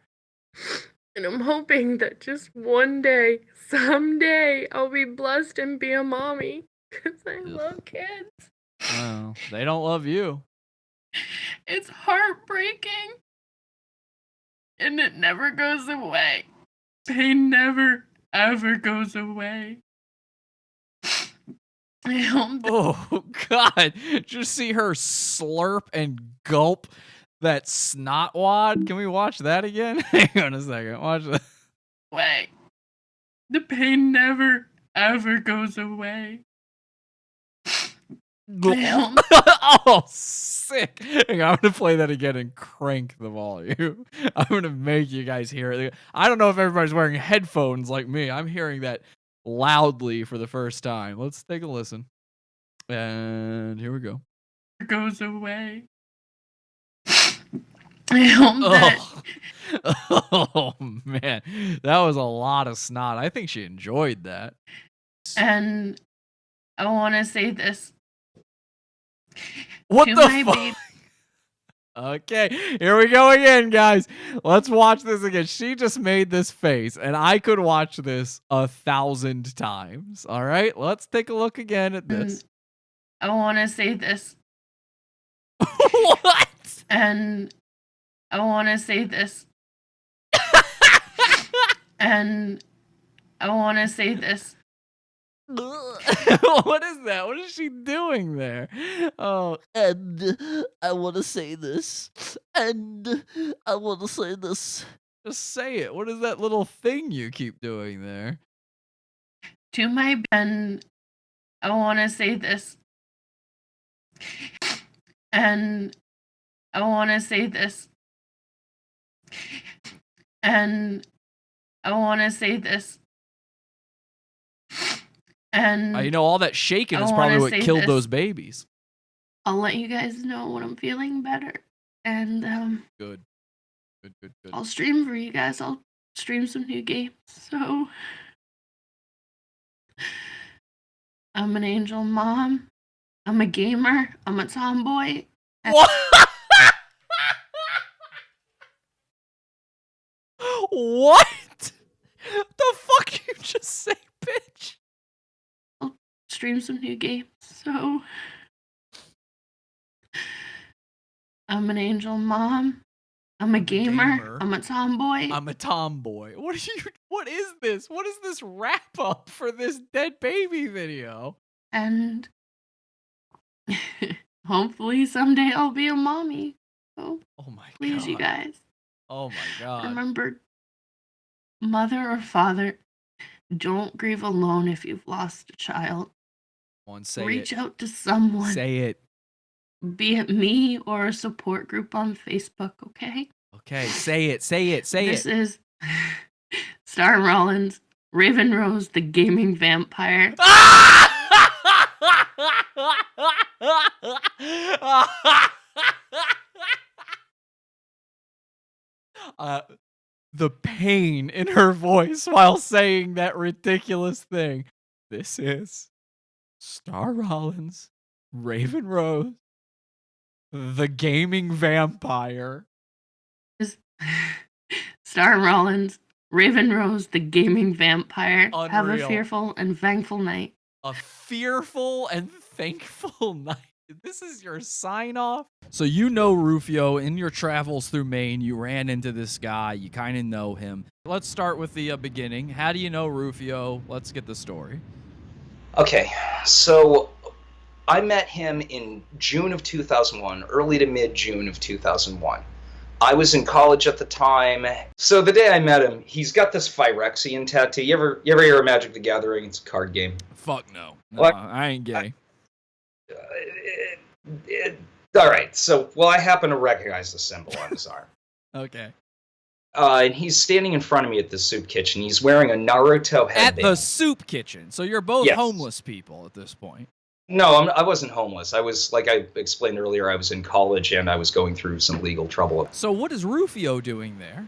[SPEAKER 13] And I'm hoping that just one day, someday, I'll be blessed and be a mommy. Because I love kids.
[SPEAKER 5] Well, they don't love you.
[SPEAKER 13] It's heartbreaking. And it never goes away. Pain never, ever goes away. I hope
[SPEAKER 5] Oh, God. Just see her slurp and gulp that snot wad. Can we watch that again? Hang on a second. Watch that.
[SPEAKER 13] way. The pain never, ever goes away.
[SPEAKER 5] Oh, sick. Hang on, I'm going to play that again and crank the volume. I'm going to make you guys hear it. I don't know if everybody's wearing headphones like me. I'm hearing that loudly for the first time. Let's take a listen. And here we go.
[SPEAKER 15] Goes away. I hope that
[SPEAKER 5] Oh man, that was a lot of snot. I think she enjoyed that.
[SPEAKER 15] and I want to say this.
[SPEAKER 5] What
[SPEAKER 15] to
[SPEAKER 5] the
[SPEAKER 15] my
[SPEAKER 5] fuck?
[SPEAKER 15] baby.
[SPEAKER 5] Okay, here we go again, guys. Let's watch this again. She just made this face, and I could watch this 1,000 times. All right, let's take a look again at this.
[SPEAKER 15] I want to say this.
[SPEAKER 5] What?
[SPEAKER 15] And I want to say this. And I want to say this.
[SPEAKER 5] What is that? What is she doing there? Oh,
[SPEAKER 16] And I want to say this. And I want to say this.
[SPEAKER 5] just say it. What is that little thing you keep doing there?
[SPEAKER 15] To my and I want to say this. And I want to say this. And I want to say this. And
[SPEAKER 5] You know, all that shaking
[SPEAKER 15] I
[SPEAKER 5] is probably
[SPEAKER 15] wanna
[SPEAKER 5] what
[SPEAKER 15] say
[SPEAKER 5] killed
[SPEAKER 15] this.
[SPEAKER 5] those babies.
[SPEAKER 15] I'll let you guys know when I'm feeling better. And
[SPEAKER 5] Good. Good, good, good.
[SPEAKER 15] I'll stream for you guys. I'll stream some new games. So I'm an angel mom. I'm a gamer. I'm a tomboy.
[SPEAKER 5] What? What? The fuck you just say, bitch?
[SPEAKER 15] I'll stream some new games. So I'm an angel mom. I'm a gamer. I'm a tomboy.
[SPEAKER 5] I'm a tomboy. What is this? What is this wrap up for this dead baby video?
[SPEAKER 15] And hopefully someday I'll be a mommy. So
[SPEAKER 5] Oh my
[SPEAKER 15] please, you
[SPEAKER 5] God.
[SPEAKER 15] guys,
[SPEAKER 5] Oh my god.
[SPEAKER 15] remember, mother or father, don't grieve alone if you've lost a child.
[SPEAKER 5] One, say
[SPEAKER 15] Reach
[SPEAKER 5] it.
[SPEAKER 15] out to someone,
[SPEAKER 5] Say it.
[SPEAKER 15] be it me or a support group on Facebook, okay?
[SPEAKER 5] Okay, say it. Say it. Say
[SPEAKER 15] This
[SPEAKER 5] it.
[SPEAKER 15] is Star Rollins, Raven Rose, the gaming vampire.
[SPEAKER 5] The pain in her voice while saying that ridiculous thing. This is Star Rollins, Raven Rose, the gaming vampire.
[SPEAKER 15] Star Rollins, Raven Rose, the gaming vampire. Have a
[SPEAKER 5] Unreal.
[SPEAKER 15] fearful and thankful night.
[SPEAKER 5] A fearful and thankful night. This is your sign off. So you know Ruphio, in your travels through Maine, you ran into this guy. You kind of know him. Let's start with the beginning. How do you know Ruphio? Let's get the story.
[SPEAKER 10] Okay, so I met him in June of 2001, early to mid-June of 2001. I was in college at the time. So the day I met him, he's got this Phyrexian tattoo. You ever hear of Magic the Gathering? It's a card game.
[SPEAKER 5] Fuck no.
[SPEAKER 10] What?
[SPEAKER 5] I ain't gay.
[SPEAKER 10] All right, so, I happen to recognize the symbol on his arm.
[SPEAKER 5] Okay.
[SPEAKER 10] And he's standing in front of me at the soup kitchen. He's wearing a Naruto
[SPEAKER 5] At
[SPEAKER 10] headband.
[SPEAKER 5] the soup kitchen. So you're both
[SPEAKER 10] Yes.
[SPEAKER 5] homeless people at this point.
[SPEAKER 10] No, I wasn't homeless. I was, like I explained earlier, I was in college and I was going through some legal trouble.
[SPEAKER 5] So what is Ruphio doing there?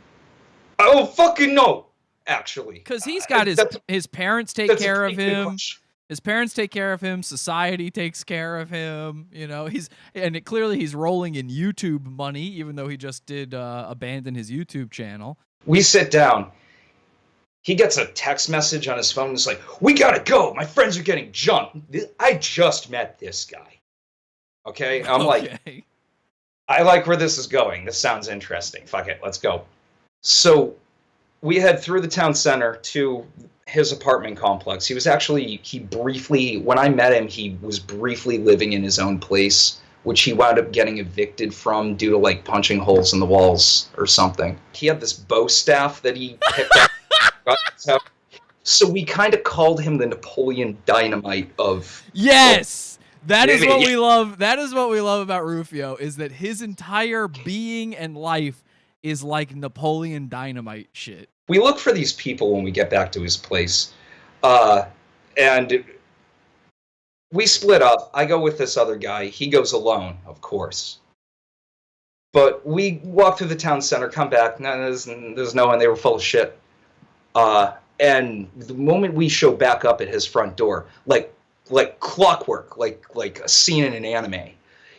[SPEAKER 10] Oh, fucking no, actually.
[SPEAKER 5] Because he's got his parents take
[SPEAKER 10] that's a
[SPEAKER 5] care of
[SPEAKER 10] pretty good
[SPEAKER 5] him.
[SPEAKER 10] question.
[SPEAKER 5] His parents take care of him. Society takes care of him. You know, clearly he's rolling in YouTube money, even though he just did abandon his YouTube channel.
[SPEAKER 10] We sit down. He gets a text message on his phone. It's like, we gotta go. My friends are getting jumped. I just met this guy. Okay? I'm like, I like where this is going. This sounds interesting. Fuck it. Let's go. So we head through the town center to his apartment complex. He briefly, when I met him, he was briefly living in his own place, which he wound up getting evicted from due to, like, punching holes in the walls or something. He had this bow staff that he picked up. So we kind of called him the Napoleon Dynamite of...
[SPEAKER 5] Yes! That is what
[SPEAKER 10] Yeah.
[SPEAKER 5] we love. That is what we love about Ruphio, is that his entire being and life is like Napoleon Dynamite shit.
[SPEAKER 10] We look for these people when we get back to his place.
[SPEAKER 17] And we split up. I go with this other guy. He goes alone, of course. But we walk through the town center, come back. No, there's no one. They were full of shit. And the moment we show back up at his front door, like clockwork, like a scene in an anime,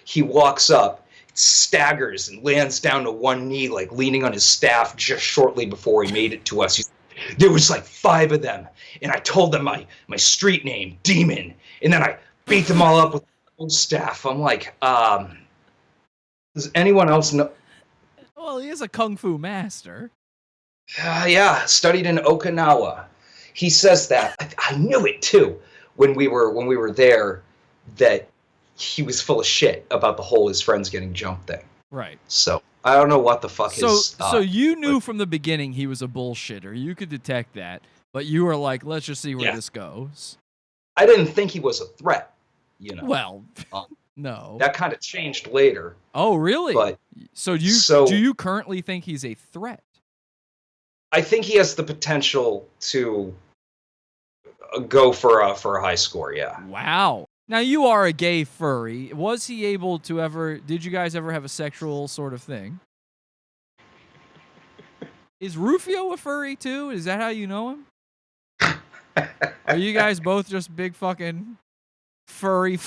[SPEAKER 17] he walks up, staggers, and lands down to one knee, like leaning on his staff just shortly before he made it to us. There was like 5 of them, and I told them my street name, Demon, and then I beat them all up with my own staff. I'm like, does anyone else know?
[SPEAKER 5] Well, he is a kung fu master.
[SPEAKER 17] Yeah, studied in Okinawa. He says that. I knew it too when we were there, that he was full of shit about the whole his friends getting jumped thing.
[SPEAKER 5] Right.
[SPEAKER 17] So I don't know what the fuck his.
[SPEAKER 5] So you knew from the beginning he was a bullshitter. You could detect that, but you were like, let's just see where this goes.
[SPEAKER 17] I didn't think he was a threat. You know.
[SPEAKER 5] Well, no.
[SPEAKER 17] That kind of changed later.
[SPEAKER 5] Oh, really?
[SPEAKER 17] But
[SPEAKER 5] so do you currently think he's a threat?
[SPEAKER 17] I think he has the potential to go for a high score. Yeah.
[SPEAKER 5] Wow. Now you are a gay furry. Was he able to ever? Did you guys ever have a sexual sort of thing? Is Ruphio a furry too? Is that how you know him? Are you guys both just big fucking furry?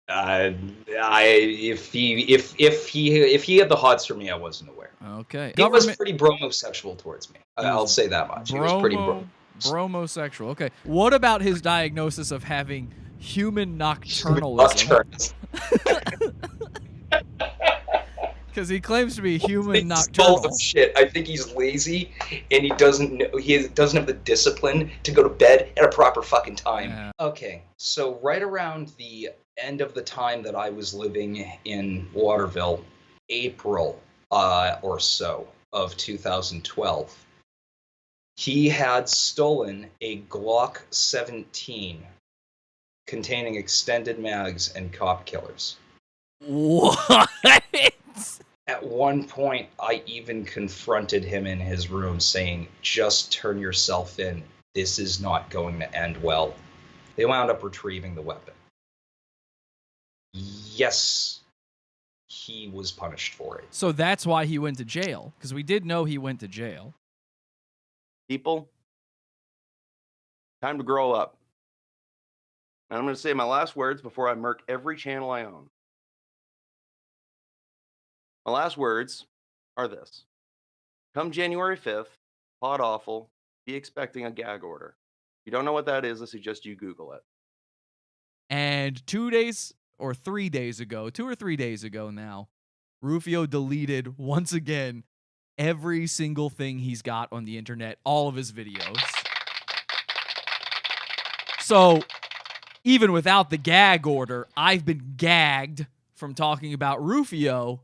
[SPEAKER 17] If he had the hots for me, I wasn't aware.
[SPEAKER 5] Okay.
[SPEAKER 17] He was pretty bromosexual towards me. I'll say that much. He was pretty
[SPEAKER 5] bromosexual. Okay. What about his diagnosis of having human nocturnalism? Because he claims to be human nocturnal.
[SPEAKER 17] Full of shit. I think he's lazy, and he doesn't have the discipline to go to bed at a proper fucking time.
[SPEAKER 5] Yeah.
[SPEAKER 17] Okay, so right around the end of the time that I was living in Waterville, April or so of 2012, he had stolen a Glock 17 containing extended mags and cop killers.
[SPEAKER 5] What?
[SPEAKER 17] At one point, I even confronted him in his room saying, just turn yourself in. This is not going to end well. They wound up retrieving the weapon. Yes, he was punished for it.
[SPEAKER 5] So that's why he went to jail, because we did know he went to jail.
[SPEAKER 1] People, time to grow up. And I'm going to say my last words before I murk every channel I own. My last words are this. Come January 5th, Pod Awful, be expecting a gag order. If you don't know what that is, I suggest you Google it.
[SPEAKER 5] And 2 days or 3 days ago, 2 or 3 days ago now, Ruphio deleted once again every single thing he's got on the internet, all of his videos. So even without the gag order, I've been gagged from talking about Ruphio.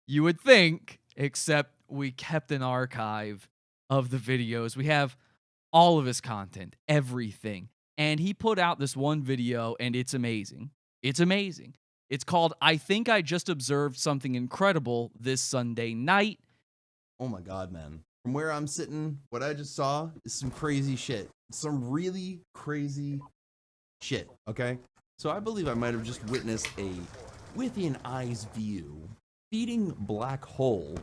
[SPEAKER 5] You would think, except we kept an archive of the videos. We have all of his content, everything. And he put out this one video, and it's amazing. It's amazing. It's called, I Think I Just Observed Something Incredible This Sunday Night.
[SPEAKER 1] Oh my God, man. From where I'm sitting, what I just saw is some crazy shit. Some really crazy shit, okay? So I believe I might have just witnessed a within eyes view feeding black hole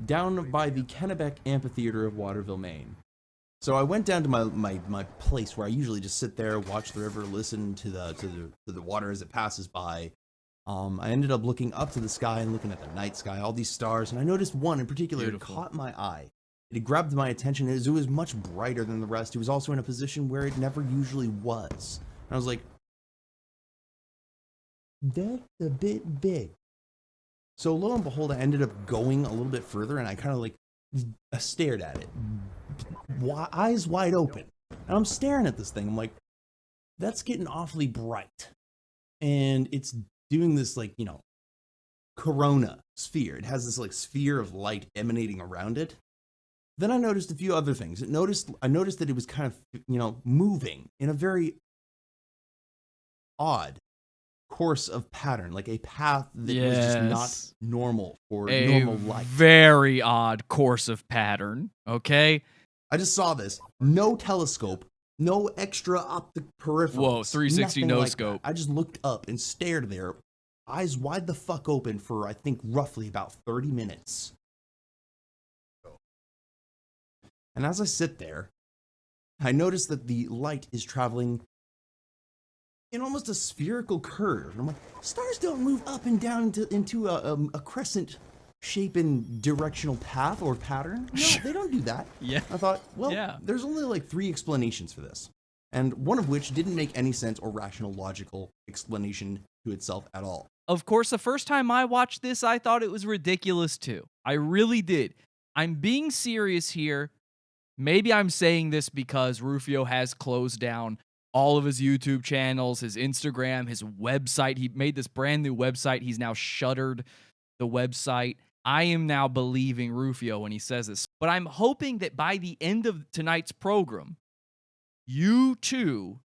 [SPEAKER 1] down by the Kennebec Amphitheater of Waterville, Maine. So I went down to my place where I usually just sit there, watch the river, listen to the water as it passes by. I ended up looking up to the sky and looking at the night sky, all these stars, and I noticed one in particular that caught my eye. It grabbed my attention. It was much brighter than the rest. It was also in a position where it never usually was. And I was like, that's a bit big. So lo and behold, I ended up going a little bit further, and I kind of like stared at it, eyes wide open. And I'm staring at this thing. I'm like, that's getting awfully bright. And it's doing this, like, you know, corona sphere. It has this like sphere of light emanating around it. Then I noticed a few other things. I noticed that it was kind of, you know, moving in a very odd course of pattern, like a path that was just not normal for normal life.
[SPEAKER 5] Very odd course of pattern, okay?
[SPEAKER 18] I just saw this. No telescope, no extra optic peripherals.
[SPEAKER 5] Whoa, 360
[SPEAKER 18] nothing
[SPEAKER 5] no
[SPEAKER 18] like
[SPEAKER 5] scope.
[SPEAKER 18] that. I just looked up and stared there, eyes wide the fuck open for, I think, roughly about 30 minutes. And as I sit there, I notice that the light is traveling in almost a spherical curve. And I'm like, stars don't move up and down into a crescent shape and directional path or pattern. No, they don't do that.
[SPEAKER 5] Yeah.
[SPEAKER 18] I thought, well,
[SPEAKER 5] Yeah.
[SPEAKER 18] there's only like 3 explanations for this. And one of which didn't make any sense or rational, logical explanation to itself at all.
[SPEAKER 5] Of course, the first time I watched this, I thought it was ridiculous too. I really did. I'm being serious here. Maybe I'm saying this because Ruphio has closed down all of his YouTube channels, his Instagram, his website. He made this brand new website. He's now shuttered the website. I am now believing Ruphio when he says this. But I'm hoping that by the end of tonight's program, you too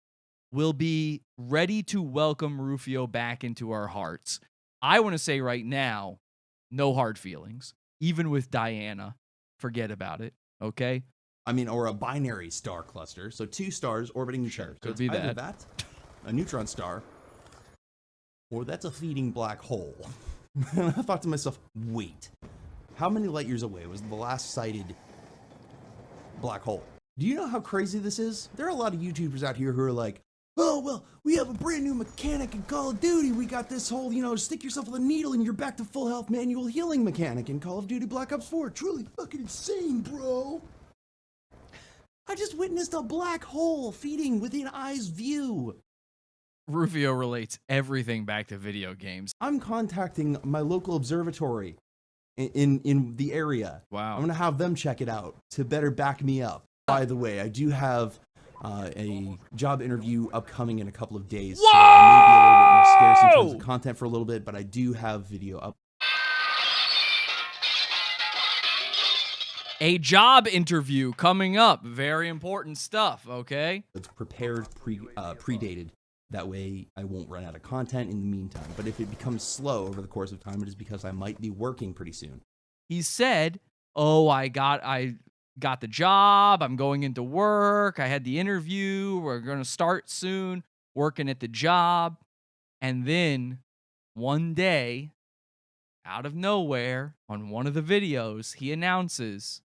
[SPEAKER 5] will be ready to welcome Ruphio back into our hearts. I want to say right now, no hard feelings. Even with Diana, forget about it, okay?
[SPEAKER 18] I mean, or a binary star cluster. So 2 stars orbiting each other. So
[SPEAKER 5] could
[SPEAKER 18] it's
[SPEAKER 5] be
[SPEAKER 18] either
[SPEAKER 5] that.
[SPEAKER 18] a neutron star, or that's a feeding black hole. And I thought to myself, wait, how many light years away was the last sighted black hole? Do you know how crazy this is? There are a lot of YouTubers out here who are like, oh, well, we have a brand new mechanic in Call of Duty. We got this whole, stick yourself with a needle and you're back to full health manual healing mechanic in Call of Duty Black Ops 4. Truly fucking insane, bro. I just witnessed a black hole feeding within eye's view.
[SPEAKER 5] Ruphio relates everything back to video games.
[SPEAKER 18] I'm contacting my local observatory in the area.
[SPEAKER 5] Wow.
[SPEAKER 18] I'm going to have them check it out to better back me up. By the way, I do have a job interview upcoming in a couple of days. So I may be a little bit more scarce in terms of content for a little bit, but I do have video up.
[SPEAKER 5] A job interview coming up. Very important stuff, okay?
[SPEAKER 18] It's prepared, predated. That way I won't run out of content in the meantime. But if it becomes slow over the course of time, it is because I might be working pretty soon.
[SPEAKER 5] He said, oh, I got the job. I'm going into work. I had the interview. We're going to start soon working at the job. And then one day, out of nowhere, on one of the videos, he announces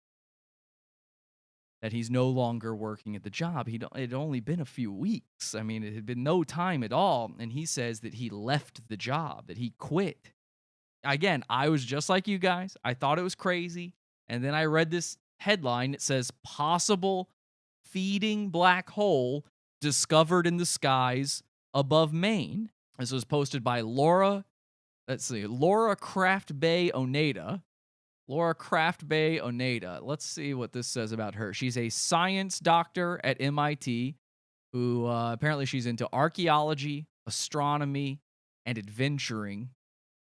[SPEAKER 5] that he's no longer working at the job. It had only been a few weeks. I mean, it had been no time at all. And he says that he left the job, that he quit. Again, I was just like you guys. I thought it was crazy. And then I read this headline. It says, possible feeding black hole discovered in the skies above Maine. This was posted by Laura Craft Bay Oneida. Laura Craft Bay Oneida. Let's see what this says about her. She's a science doctor at MIT who apparently she's into archaeology, astronomy, and adventuring.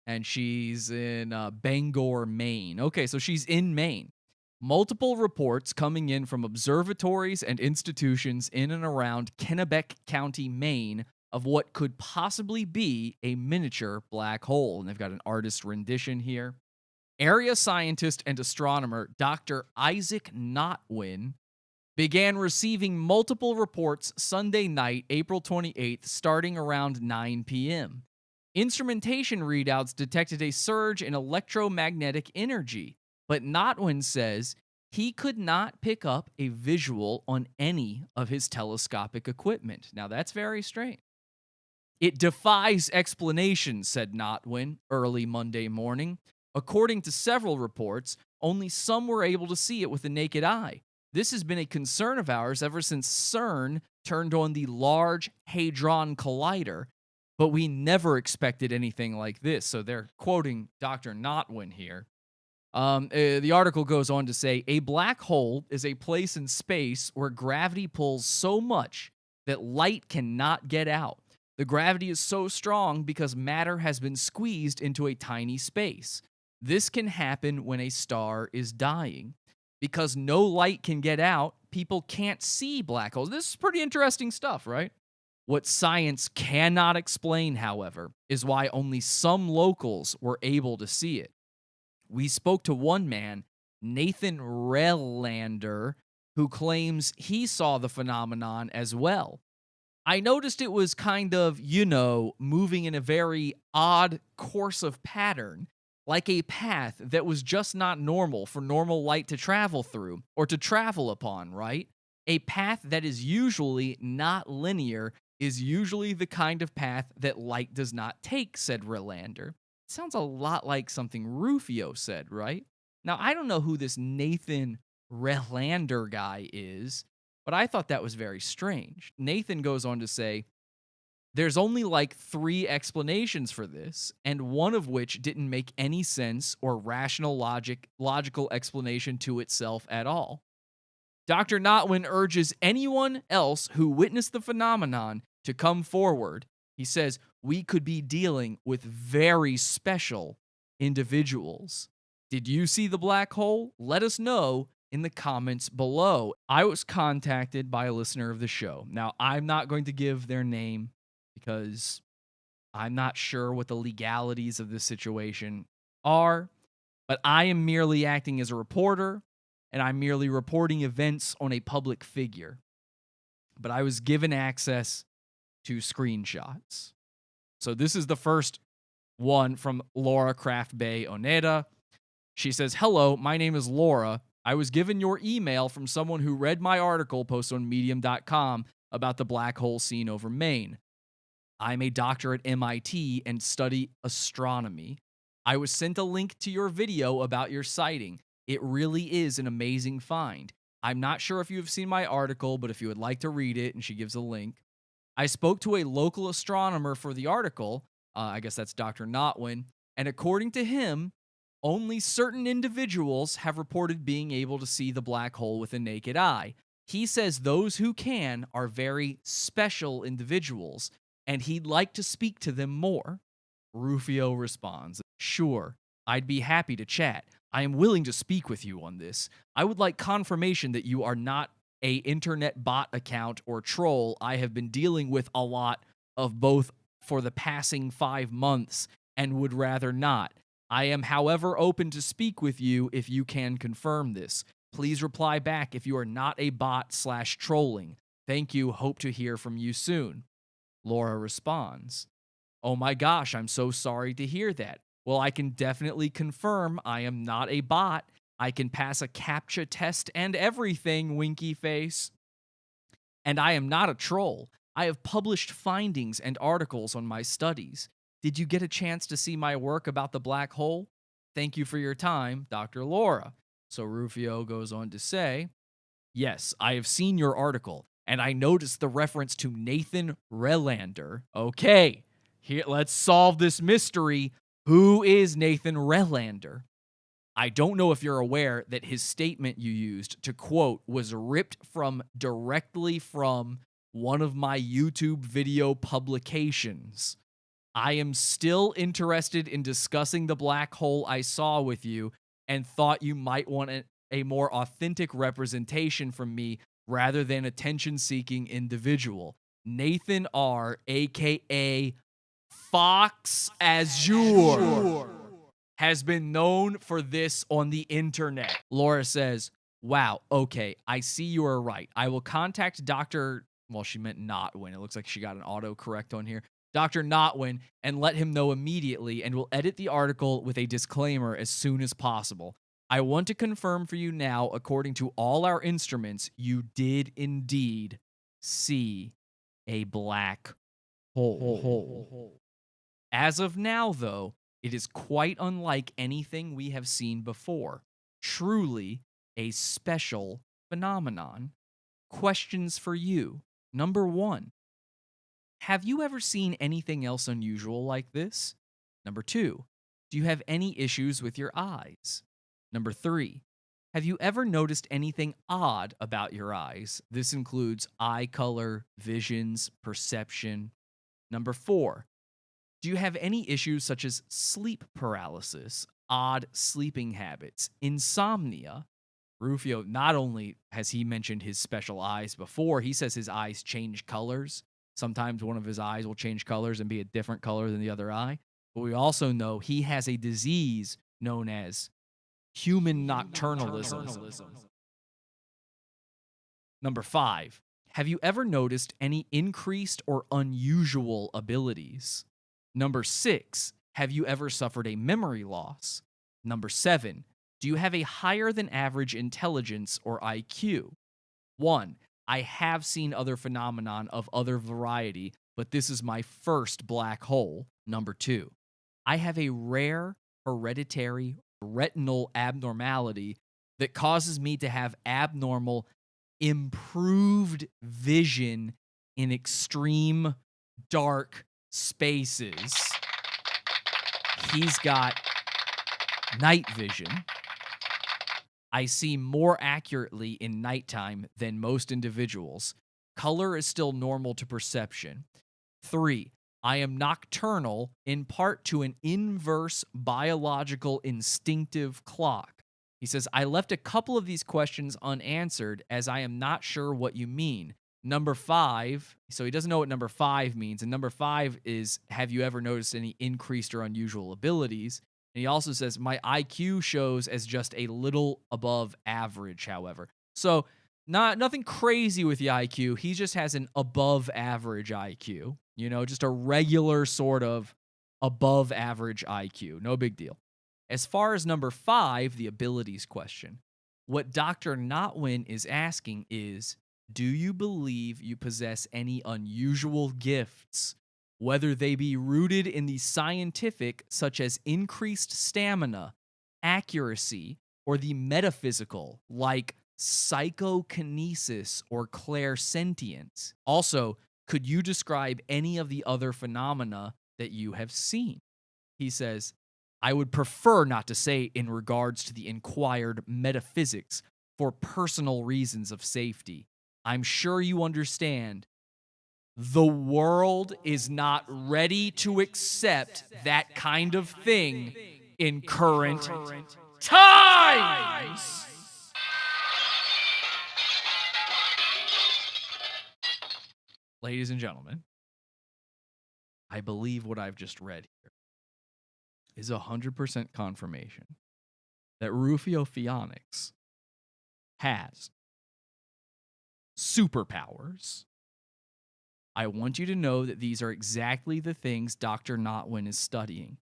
[SPEAKER 5] And she's in Bangor, Maine. Okay, so she's in Maine. Multiple reports coming in from observatories and institutions in and around Kennebec County, Maine, of what could possibly be a miniature black hole. And they've got an artist rendition here. Area scientist and astronomer Dr. Isaac Notwin began receiving multiple reports Sunday night, April 28th, starting around 9 p.m. Instrumentation readouts detected a surge in electromagnetic energy, but Notwin says he could not pick up a visual on any of his telescopic equipment. Now, that's very strange. It defies explanation, said Notwin early Monday morning. According to several reports, only some were able to see it with the naked eye. This has been a concern of ours ever since CERN turned on the Large Hadron Collider, but we never expected anything like this. So they're quoting Dr. Notwin here. The article goes on to say, a black hole is a place in space where gravity pulls so much that light cannot get out. The gravity is so strong because matter has been squeezed into a tiny space. This can happen when a star is dying. Because no light can get out, people can't see black holes. This is pretty interesting stuff, right? What science cannot explain, however, is why only some locals were able to see it. We spoke to one man, Nathan Relander, who claims he saw the phenomenon as well. I noticed it was kind of, moving in a very odd course of pattern, like a path that was just not normal for normal light to travel through or to travel upon, right? A path that is usually not linear is usually the kind of path that light does not take, said Relander. Sounds a lot like something Rufio said, right? Now, I don't know who this Nathan Relander guy is, but I thought that was very strange. Nathan goes on to say, there's only like 3 explanations for this, and one of which didn't make any sense or logical explanation to itself at all. Dr. Notwin urges anyone else who witnessed the phenomenon to come forward. He says, we could be dealing with very special individuals. Did you see the black hole? Let us know in the comments below. I was contacted by a listener of the show. Now, I'm not going to give their name because I'm not sure what the legalities of this situation are, but I am merely acting as a reporter, and I'm merely reporting events on a public figure. But I was given access to screenshots. So this is the first one from Laura Craft Bay Oneda. She says, hello, my name is Laura. I was given your email from someone who read my article posted on medium.com about the black hole scene over Maine. I'm a doctor at MIT and study astronomy. I was sent a link to your video about your sighting. It really is an amazing find. I'm not sure if you have seen my article, but if you would like to read it, and she gives a link. I spoke to a local astronomer for the article, I guess that's Dr. Notwin, and according to him, only certain individuals have reported being able to see the black hole with a naked eye. He says those who can are very special individuals, and he'd like to speak to them more. Rufio responds, sure, I'd be happy to chat. I am willing to speak with you on this. I would like confirmation that you are not a internet bot account or troll. I have been dealing with a lot of both for the passing 5 months and would rather not. I am, however, open to speak with you if you can confirm this. Please reply back if you are not a bot/trolling. Thank you. Hope to hear from you soon. Laura responds, oh my gosh, I'm so sorry to hear that. Well, I can definitely confirm I am not a bot. I can pass a CAPTCHA test and everything, winky face. And I am not a troll. I have published findings and articles on my studies. Did you get a chance to see my work about the black hole? Thank you for your time, Dr. Laura. So Rufio goes on to say, yes, I have seen your article, and I noticed the reference to Nathan Relander. Okay, here, let's solve this mystery. Who is Nathan Relander? I don't know if you're aware that his statement you used to quote was ripped directly from one of my YouTube video publications. I am still interested in discussing the black hole I saw with you and thought you might want a more authentic representation from me rather than attention-seeking individual. Nathan R., a.k.a. Fox Azure, has been known for this on the internet. Laura says, wow, okay, I see you are right. I will contact Dr. Well, she meant Notwin. It looks like she got an autocorrect on here. Dr. Notwin, and let him know immediately, and will edit the article with a disclaimer as soon as possible. I want to confirm for you now, according to all our instruments, you did indeed see a black hole. As of now, though, it is quite unlike anything we have seen before. Truly a special phenomenon. Questions for you. Number 1. Have you ever seen anything else unusual like this? Number 2. Do you have any issues with your eyes? Number 3. Have you ever noticed anything odd about your eyes? This includes eye color, visions, perception. Number 4. Do you have any issues such as sleep paralysis, odd sleeping habits, insomnia? Rufio, not only has he mentioned his special eyes before, he says his eyes change colors. Sometimes one of his eyes will change colors and be a different color than the other eye. But we also know he has a disease known as human nocturnalism. Number 5, have you ever noticed any increased or unusual abilities? Number 6, have you ever suffered a memory loss? Number 7, do you have a higher than average intelligence or IQ? 1, I have seen other phenomenon of other variety, but this is my first black hole. Number 2, I have a rare hereditary retinal abnormality that causes me to have abnormal improved vision in extreme dark spaces. He's got night vision. I see more accurately in nighttime than most individuals. Color is still normal to perception. 3, I am nocturnal in part to an inverse biological instinctive clock. He says, I left a couple of these questions unanswered as I am not sure what you mean. Number 5, so he doesn't know what number 5 means. And number 5 is, have you ever noticed any increased or unusual abilities? And he also says, my IQ shows as just a little above average, however. So nothing crazy with the IQ. He just has an above average IQ. You know, just a regular sort of above average IQ. No big deal. As far as number 5, the abilities question, what Dr. Notwin is asking is, do you believe you possess any unusual gifts, whether they be rooted in the scientific, such as increased stamina, accuracy, or the metaphysical, like psychokinesis or clairsentience? Also, could you describe any of the other phenomena that you have seen? He says, I would prefer not to say in regards to the inquired metaphysics for personal reasons of safety. I'm sure you understand. The world is not ready to accept that kind of thing in current times. Ladies and gentlemen, I believe what I've just read here is 100% confirmation that Ruphio Pheonix has superpowers. I want you to know that these are exactly the things Dr. Notwin is studying,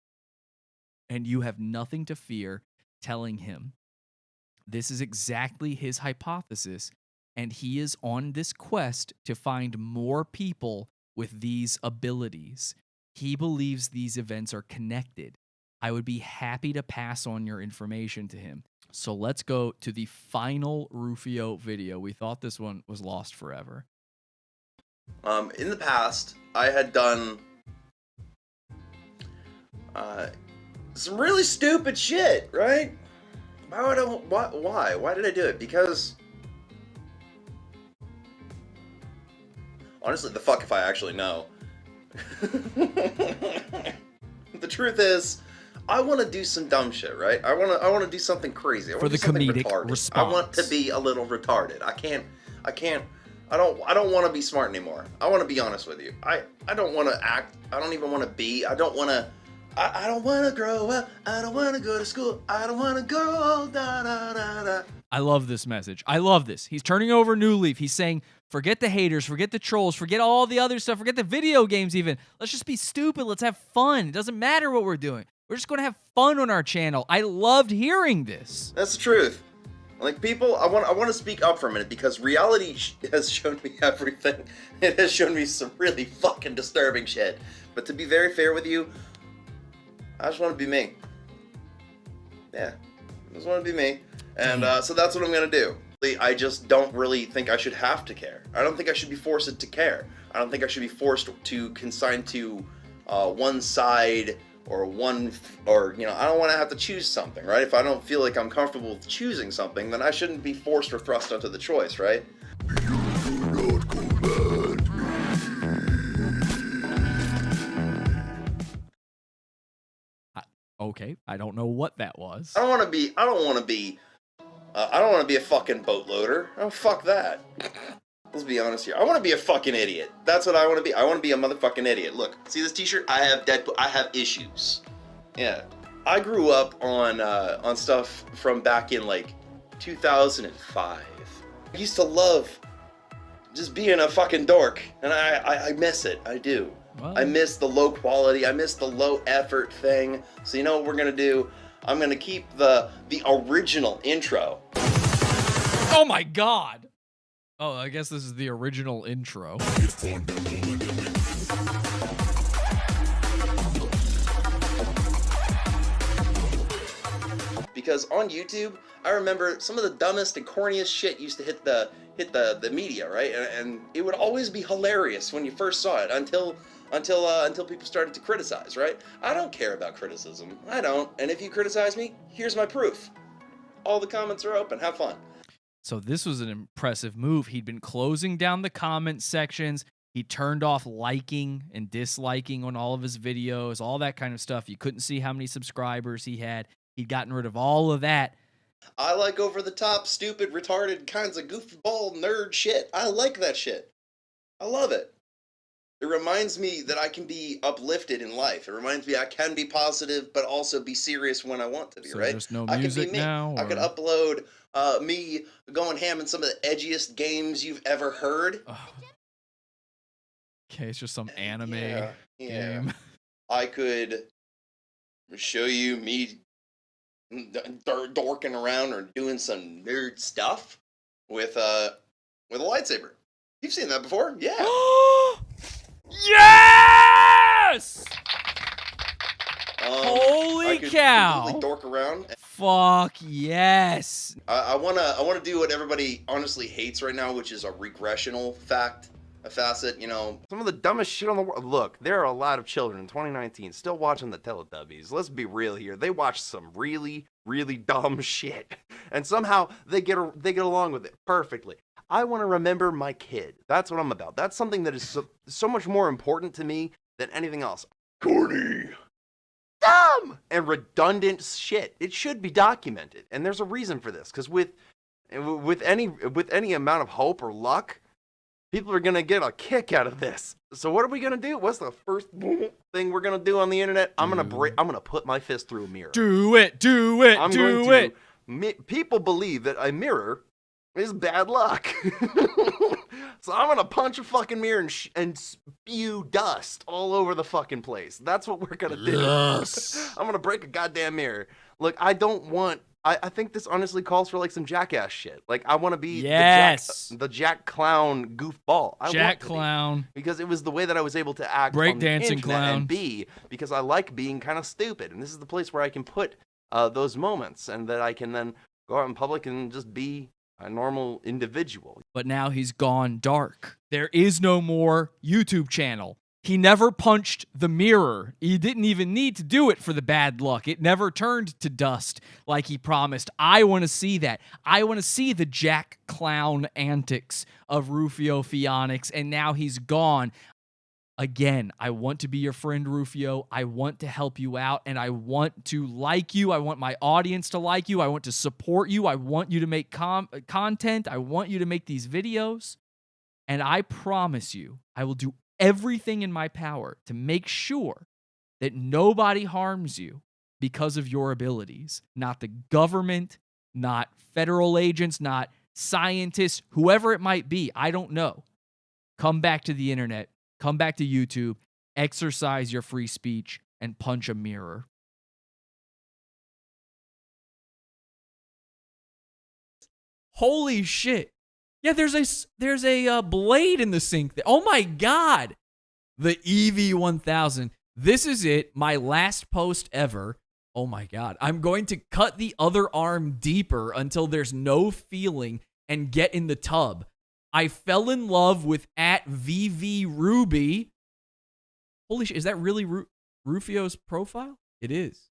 [SPEAKER 5] and you have nothing to fear telling him. This is exactly his hypothesis, and he is on this quest to find more people with these abilities. He believes these events are connected. I would be happy to pass on your information to him. So let's go to the final Ruphio video. We thought this one was lost forever.
[SPEAKER 10] In the past, I had done some really stupid shit, right? Why did I do it? Because honestly, the fuck if I actually know. The truth is, I want to do some dumb shit, right? I want to do something crazy. I
[SPEAKER 5] For
[SPEAKER 10] want
[SPEAKER 5] the
[SPEAKER 10] to do something
[SPEAKER 5] comedic
[SPEAKER 10] retarded.
[SPEAKER 5] response.
[SPEAKER 10] I want to be a little retarded. I don't want to be smart anymore. I want to be honest with you. I don't want to act. I don't even want to be. I don't want to grow up. I don't want to go to school. I don't want to go da da da da.
[SPEAKER 5] I love this message. I love this. He's turning over a new leaf. He's saying, forget the haters, forget the trolls, forget all the other stuff, forget the video games even. Let's just be stupid. Let's have fun. It doesn't matter what we're doing. We're just going to have fun on our channel. I loved hearing this.
[SPEAKER 10] That's the truth. Like, people, I want to speak up for a minute because reality has shown me everything. It has shown me some really fucking disturbing shit. But to be very fair with you, I just want to be me. Yeah, I just want to be me. And so that's what I'm going to do. I just don't really think I should have to care. I don't think I should be forced to care. I don't think I should be forced to consign to one side or you know, I don't want to have to choose something, right? If I don't feel like I'm comfortable with choosing something, then I shouldn't be forced or thrust onto the choice, right?
[SPEAKER 5] Okay, I don't know what that was.
[SPEAKER 10] I don't want to be a fucking boatloader. Oh, fuck that. Let's be honest here. I want to be a fucking idiot. That's what I want to be. I want to be a motherfucking idiot. Look, see this t-shirt? I have Deadpool. I have issues. Yeah. I grew up on stuff from back in like 2005. I used to love just being a fucking dork, and I miss it. I do.
[SPEAKER 5] Well.
[SPEAKER 10] I miss the low quality. I miss the low effort thing. So you know what we're gonna do? I'm gonna keep the original intro.
[SPEAKER 5] Oh my god! Oh, I guess this is the original intro.
[SPEAKER 10] Because on YouTube, I remember some of the dumbest and corniest shit used to hit the media, right? And it would always be hilarious when you first saw it until people started to criticize, right? I don't care about criticism. I don't. And if you criticize me, here's my proof. All the comments are open. Have fun.
[SPEAKER 5] So this was an impressive move. He'd been closing down the comment sections. He turned off liking and disliking on all of his videos, all that kind of stuff. You couldn't see how many subscribers he had. He'd gotten rid of all of that.
[SPEAKER 10] I like over-the-top, stupid, retarded kinds of goofball nerd shit. I like that shit. I love it. It reminds me that I can be uplifted in life. It reminds me I can be positive, but also be serious when I want to be,
[SPEAKER 5] So
[SPEAKER 10] right?
[SPEAKER 5] there's no
[SPEAKER 10] I
[SPEAKER 5] music
[SPEAKER 10] can be me.
[SPEAKER 5] now,
[SPEAKER 10] I could
[SPEAKER 5] or-
[SPEAKER 10] upload me going ham in some of the edgiest games you've ever heard.
[SPEAKER 5] Okay, it's just some anime
[SPEAKER 10] Yeah.
[SPEAKER 5] game.
[SPEAKER 10] I could show you me dorking around or doing some nerd stuff with a lightsaber. You've seen that before, yeah.
[SPEAKER 5] Yes!
[SPEAKER 10] I
[SPEAKER 5] Holy
[SPEAKER 10] could
[SPEAKER 5] cow!
[SPEAKER 10] completely dork around.
[SPEAKER 5] Fuck yes!
[SPEAKER 10] I wanna do what everybody honestly hates right now, which is a regressional facet. You know, some of the dumbest shit on the world. Look, there are a lot of children in 2019 still watching the Teletubbies. Let's be real here. They watch some really, really dumb shit, and somehow they get along with it perfectly. I want to remember my kid. That's what I'm about. That's something that is so much more important to me than anything else. Corny, dumb, and redundant shit. It should be documented, and there's a reason for this. Because with any amount of hope or luck, people are gonna get a kick out of this. So what are we gonna do? What's the first thing we're gonna do on the internet? I'm gonna put my fist through a mirror.
[SPEAKER 5] Do it!
[SPEAKER 10] People believe that a mirror is bad luck. So I'm gonna punch a fucking mirror and spew dust all over the fucking place. That's what we're gonna do.
[SPEAKER 5] Yes.
[SPEAKER 10] I'm gonna break a goddamn mirror. Look, I don't want. I think this honestly calls for like some jackass shit. Like I want to be the Jack Clown goofball.
[SPEAKER 5] Jack Clown.
[SPEAKER 10] Because it was the way that I was able to act
[SPEAKER 5] Break
[SPEAKER 10] on the
[SPEAKER 5] dancing
[SPEAKER 10] internet,
[SPEAKER 5] clown.
[SPEAKER 10] and B, because I like being kind of stupid, and this is the place where I can put those moments, and that I can then go out in public and just be a normal individual.
[SPEAKER 5] But now he's gone dark. There is no more YouTube channel. He never punched the mirror. He didn't even need to do it for the bad luck. It never turned to dust like he promised. I want to see that. I want to see the Jack Clown antics of Ruphio Pheonix, and now he's gone. Again, I want to be your friend, Ruphio. I want to help you out, and I want to like you. I want my audience to like you. I want to support you. I want you to make content. I want you to make these videos. And I promise you, I will do everything in my power to make sure that nobody harms you because of your abilities. Not the government, not federal agents, not scientists, whoever it might be. I don't know. Come back to the internet. Come back to YouTube, exercise your free speech, and punch a mirror. Holy shit. Yeah, there's a blade in the sink. Oh my god. The EV1000. This is it. My last post ever. Oh my god. I'm going to cut the other arm deeper until there's no feeling and get in the tub. I fell in love with @VVRuby. Holy shit, is that really Ruphio's profile? It is.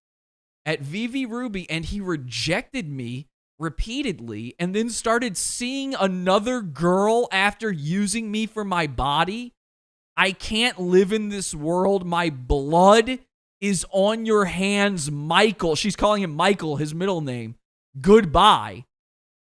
[SPEAKER 5] @VVRuby, and he rejected me repeatedly and then started seeing another girl after using me for my body. I can't live in this world. My blood is on your hands, Michael. She's calling him Michael, his middle name. Goodbye.